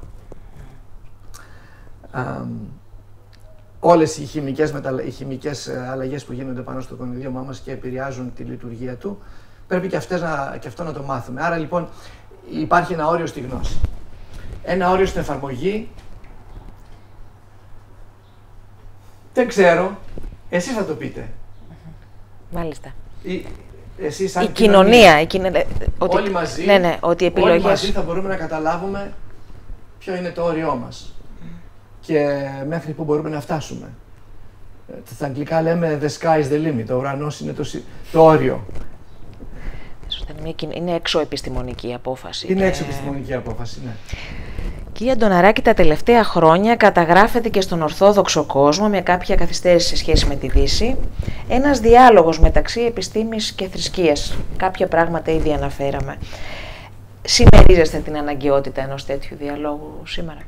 Όλες οι χημικές αλλαγές που γίνονται πάνω στο γονιδίωμά μας και επηρεάζουν τη λειτουργία του, πρέπει και αυτό να το μάθουμε. Άρα λοιπόν υπάρχει ένα όριο στη γνώση. Ένα όριο στην εφαρμογή. Δεν ξέρω. Εσείς θα το πείτε. Μάλιστα. Εσείς σαν η κοινωνία. Όλοι μαζί, ότι επιλογές... όλοι μαζί θα μπορούμε να καταλάβουμε ποιο είναι το όριό μας. Και μέχρι που μπορούμε να φτάσουμε. Στα αγγλικά λέμε the sky is the limit, ο ουρανός είναι το όριο. Είναι εξωεπιστημονική απόφαση. Είναι εξωεπιστημονική απόφαση, ναι. Κύριε Αντωναράκη, τα τελευταία χρόνια καταγράφεται και στον Ορθόδοξο κόσμο, με κάποια καθυστέρηση σε σχέση με τη Δύση, ένας διάλογος μεταξύ επιστήμης και θρησκείας. Κάποια πράγματα ήδη αναφέραμε. Συμμερίζεστε την αναγκαιότητα ενός τέτοιου διαλόγου σήμερα?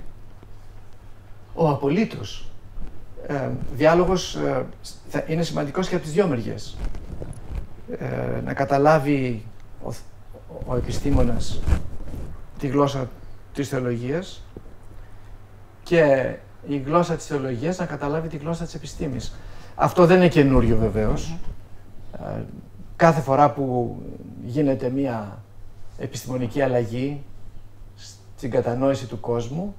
Απολύτως. Διάλογος είναι σημαντικός και από τις δυο μεριές. Να καταλάβει ο επιστήμονας τη γλώσσα της θεολογίας και η γλώσσα της θεολογίας να καταλάβει τη γλώσσα της επιστήμης. Αυτό δεν είναι καινούριο βεβαίως. Κάθε φορά που γίνεται μία επιστημονική αλλαγή στην κατανόηση του κόσμου,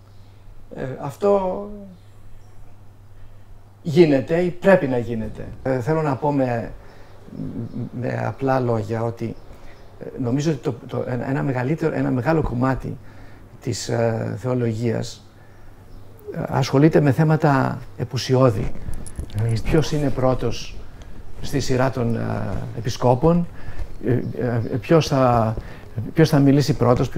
αυτό γίνεται ή πρέπει να γίνεται. Θέλω να πω με απλά λόγια ότι νομίζω ότι ένα μεγάλο κομμάτι της θεολογίας ασχολείται με θέματα επουσιώδη. Ποιος είναι πρώτος στη σειρά των επισκόπων, ποιος θα μιλήσει πρώτος,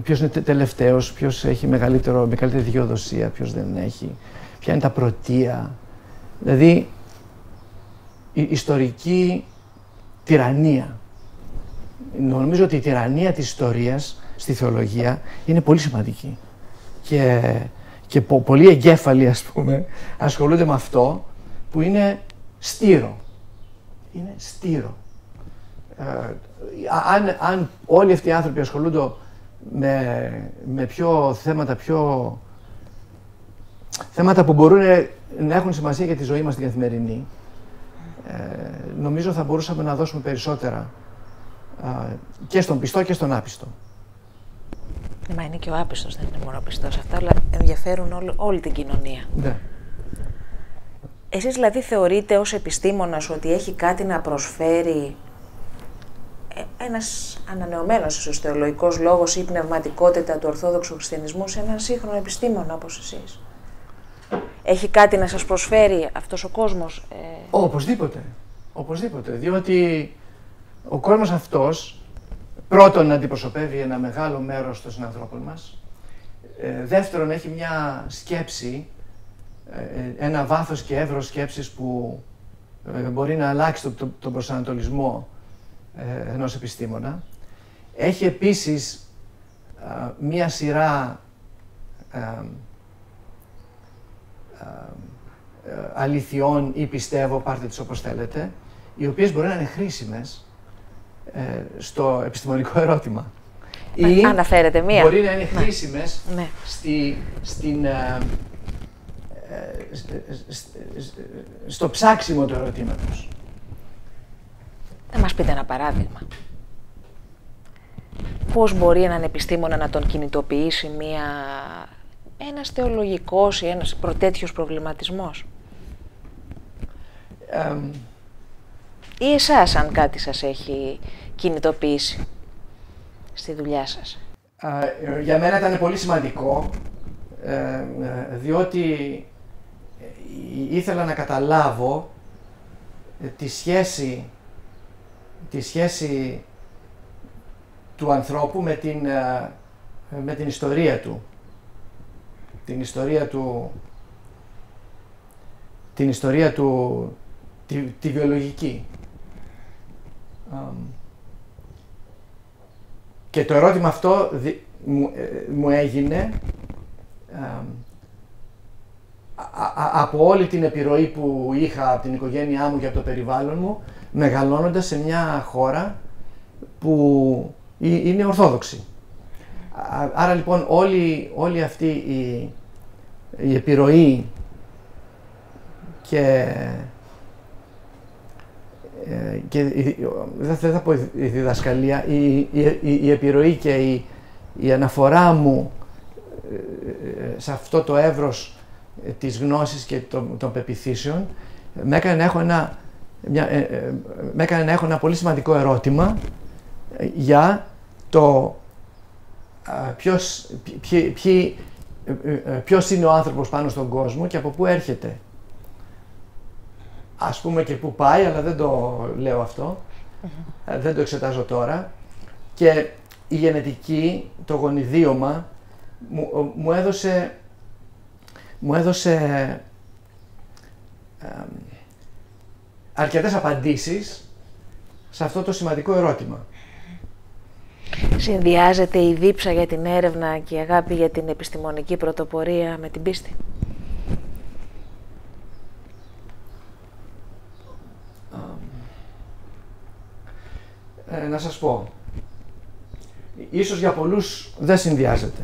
ποιος είναι τελευταίος, ποιος έχει μεγαλύτερη δικαιοδοσία, ποιος δεν έχει, ποια είναι τα πρωτεία. Δηλαδή, η ιστορική τυραννία. Νομίζω ότι η τυραννία της ιστορίας στη θεολογία είναι πολύ σημαντική. Και πολλοί εγκέφαλοι, ας πούμε, ασχολούνται με αυτό που είναι στήρο. Είναι στήρο. Αν όλοι αυτοί οι άνθρωποι ασχολούνται με θέματα που μπορούν να έχουν σημασία για τη ζωή μας την καθημερινή, νομίζω θα μπορούσαμε να δώσουμε περισσότερα και στον πιστό και στον άπιστο. Μα είναι και ο άπιστος, δεν είναι μόνο ο πιστός. Αυτά όλα ενδιαφέρουν όλη την κοινωνία. Ναι. Εσείς δηλαδή θεωρείτε ως επιστήμονας ότι έχει κάτι να προσφέρει ένας ανανεωμένος ίσως θεολογικός λόγος ή πνευματικότητα του Ορθόδοξου Χριστιανισμού σε έναν σύγχρονο επιστήμονα όπως εσείς? Έχει κάτι να σας προσφέρει αυτός ο κόσμος? Οπωσδήποτε. Οπωσδήποτε. Διότι ο κόσμος αυτός πρώτον αντιπροσωπεύει ένα μεγάλο μέρος των συνανθρώπων μας. Δεύτερον, έχει μια σκέψη, ένα βάθος και εύρος σκέψης που μπορεί να αλλάξει τον προσανατολισμό ενός επιστήμονα. Έχει επίσης μία σειρά αληθιών ή πιστεύω, πάρτε τις όπως θέλετε, οι οποίες μπορεί να είναι χρήσιμες στο επιστημονικό ερώτημα. Ή αναφέρετε μία. Μπορεί να είναι χρήσιμες ναι. στο ψάξιμο του ερωτήματος. Θα μας πείτε ένα παράδειγμα. Πώς μπορεί έναν επιστήμονα να τον κινητοποιήσει ένας θεολογικός ή ένας τέτοιος προβληματισμός? Ή εσάς, αν κάτι σας έχει κινητοποιήσει στη δουλειά σας? Για μένα ήταν πολύ σημαντικό, διότι ήθελα να καταλάβω τη σχέση του ανθρώπου με την ιστορία του. Την ιστορία του, τη βιολογική. Και το ερώτημα αυτό μου έγινε από όλη την επιρροή που είχα από την οικογένειά μου και από το περιβάλλον μου, μεγαλώνοντας σε μια χώρα που είναι ορθόδοξη. Άρα λοιπόν όλη αυτή η επιρροή και δεν θα πω η διδασκαλία, η επιρροή και η αναφορά μου σε αυτό το εύρος της γνώσης και των πεποιθήσεων με έκανε να έχω ένα πολύ σημαντικό ερώτημα για το ποιος είναι ο άνθρωπος πάνω στον κόσμο και από πού έρχεται. Ας πούμε και πού πάει, αλλά δεν το λέω αυτό, δεν το εξετάζω τώρα. Και η γενετική, το γονιδίωμα, μου έδωσε αρκετές απαντήσεις σε αυτό το σημαντικό ερώτημα. Συνδυάζεται η δίψα για την έρευνα και η αγάπη για την επιστημονική πρωτοπορία με την πίστη? Να σας πω, ίσως για πολλούς δεν συνδυάζεται.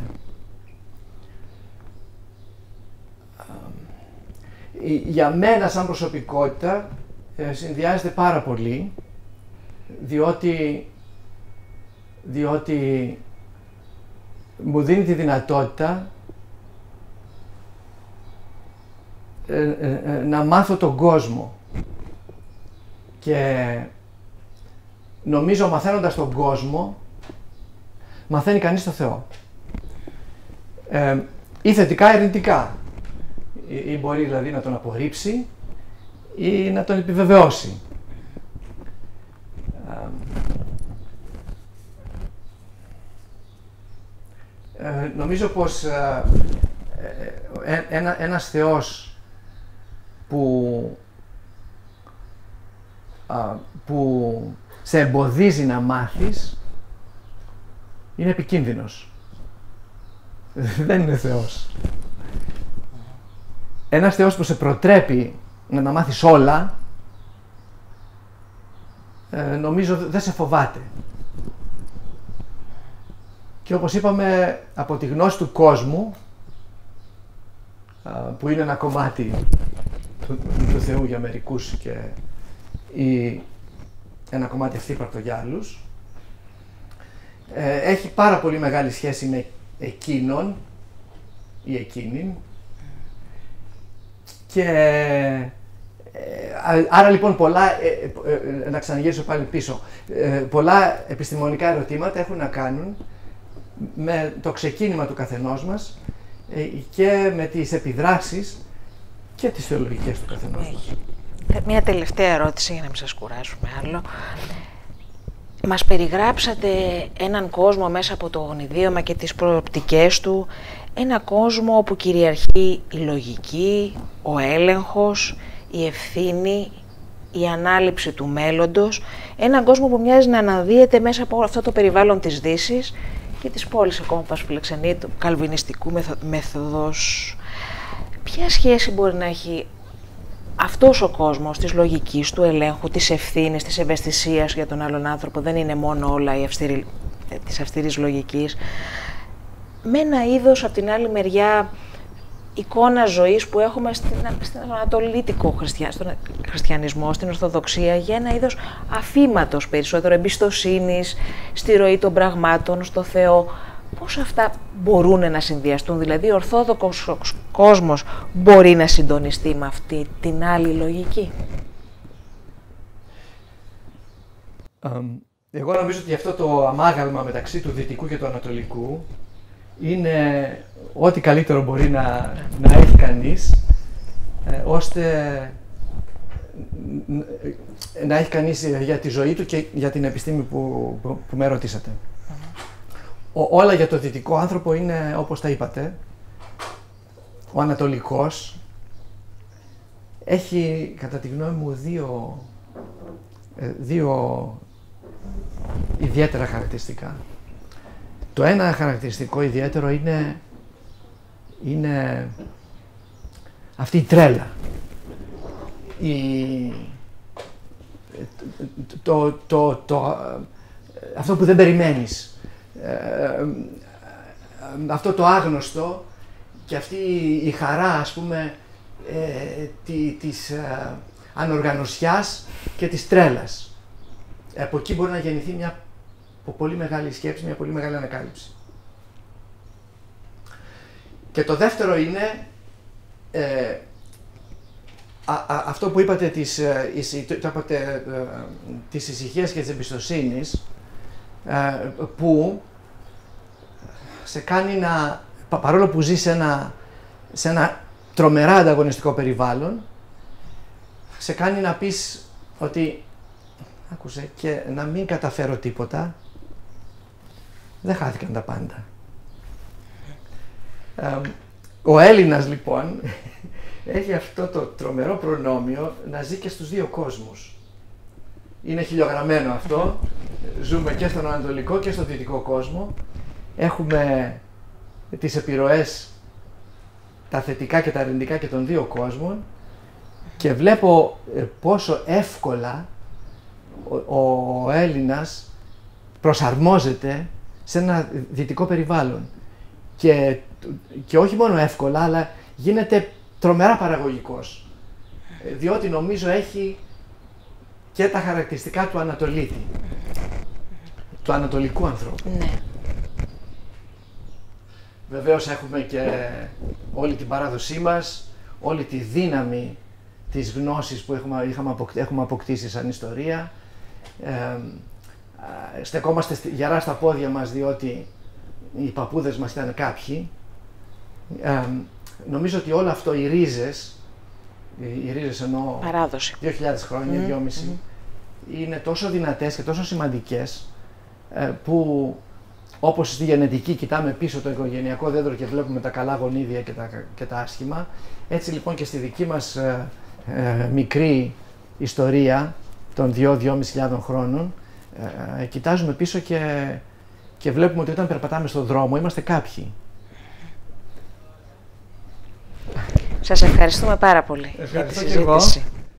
για μένα σαν προσωπικότητα συνδυάζεται πάρα πολύ, διότι μου δίνει τη δυνατότητα να μάθω τον κόσμο και νομίζω μαθαίνοντας τον κόσμο μαθαίνει κανείς τον Θεό, ή θετικά ή αρνητικά, ή μπορεί δηλαδή να τον απορρίψει ή να τον επιβεβαιώσει. Νομίζω πως ένας Θεός που σε εμποδίζει να μάθεις είναι επικίνδυνος. Δεν είναι Θεός. Ένας Θεός που σε προτρέπει να τα μάθεις όλα, νομίζω δεν σε φοβάται. Και όπως είπαμε, από τη γνώση του κόσμου, που είναι ένα κομμάτι του Θεού για μερικούς ή ένα κομμάτι ευθύπαρκτο για άλλους, έχει πάρα πολύ μεγάλη σχέση με εκείνον ή εκείνην, και άρα λοιπόν να ξαναγυρίσω πάλι πίσω, πολλά επιστημονικά ερωτήματα έχουν να κάνουν με το ξεκίνημα του καθενός μας και με τις επιδράσεις και τις θεολογικές του καθενός μας. Μια τελευταία ερώτηση για να μην σας κουράσουμε άλλο. Μας περιγράψατε έναν κόσμο μέσα από το γονιδίωμα και τις προοπτικές του, ένα κόσμο όπου κυριαρχεί η λογική, ο έλεγχος, η ευθύνη, η ανάληψη του μέλλοντος, έναν κόσμο που μοιάζει να αναδύεται μέσα από αυτό το περιβάλλον της Δύσης και της πόλης ακόμα που φιλοξενεί του καλβινιστικού μέθοδος. Ποια σχέση μπορεί να έχει αυτός ο κόσμος της λογικής, του ελέγχου, της ευθύνης, της ευαισθησίας για τον άλλον άνθρωπο, δεν είναι μόνο όλα της αυστηρής λογικής, με ένα είδος από την άλλη μεριά εικόνα ζωής που έχουμε στον ανατολίτικο χριστιανισμό, στην Ορθοδοξία, για ένα είδος αφήματος περισσότερο, εμπιστοσύνης στη ροή των πραγμάτων, στο Θεό. Πώς αυτά μπορούν να συνδυαστούν, δηλαδή ο ορθόδοξος κόσμος μπορεί να συντονιστεί με αυτή την άλλη λογική? Εγώ νομίζω ότι αυτό το αμάγαλμα μεταξύ του δυτικού και του ανατολικού είναι ό,τι καλύτερο μπορεί να έχει κανείς, ώστε να έχει κανείς για τη ζωή του και για την επιστήμη που με ρωτήσατε. Όλα για το δυτικό άνθρωπο είναι όπως τα είπατε. Ο ανατολικός έχει, κατά τη γνώμη μου, δύο ιδιαίτερα χαρακτηριστικά. Το ένα χαρακτηριστικό ιδιαίτερο είναι αυτή η τρέλα. Αυτό που δεν περιμένεις. Αυτό το άγνωστο και αυτή η χαρά, ας πούμε, της ανοργανωσιάς και της τρέλας. Από εκεί μπορεί να γεννηθεί μια πολύ μεγάλη σκέψη, μια πολύ μεγάλη ανακάλυψη. Και το δεύτερο είναι αυτό που είπατε της ησυχίας και της εμπιστοσύνης, που σε κάνει παρόλο που ζει σε ένα τρομερά ανταγωνιστικό περιβάλλον, σε κάνει να πεις ότι άκουσε, και να μην καταφέρω τίποτα, δεν χάθηκαν τα πάντα. Ο Έλληνας λοιπόν έχει αυτό το τρομερό προνόμιο να ζει και στους δύο κόσμους. Είναι χιλιογραμμένο αυτό. Ζούμε και στον ανατολικό και στον δυτικό κόσμο. Έχουμε τις επιρροές, τα θετικά και τα αρνητικά και των δύο κόσμων, και βλέπω πόσο εύκολα ο Έλληνας προσαρμόζεται σε ένα δυτικό περιβάλλον. Και όχι μόνο εύκολα, αλλά γίνεται τρομερά παραγωγικός. διότι νομίζω έχει και τα χαρακτηριστικά του Ανατολίτη, του ανατολικού ανθρώπου. Ναι. Βεβαίως έχουμε και όλη την παράδοσή μας, όλη τη δύναμη της γνώσης που έχουμε αποκτήσει σαν ιστορία. Στεκόμαστε γερά στα πόδια μας διότι οι παππούδες μας ήταν κάποιοι. Νομίζω ότι όλο αυτό, οι ρίζες εννοώ παράδοση. 2.000 χρόνια, 2.500, είναι τόσο δυνατές και τόσο σημαντικές που όπως στη γενετική κοιτάμε πίσω το οικογενειακό δέντρο και βλέπουμε τα καλά γονίδια και τα άσχημα, έτσι λοιπόν και στη δική μας μικρή ιστορία των 2.000-2.500 χρόνων κοιτάζουμε πίσω και βλέπουμε ότι όταν περπατάμε στον δρόμο είμαστε κάποιοι. Σας ευχαριστούμε πάρα πολύ για τη συζήτηση.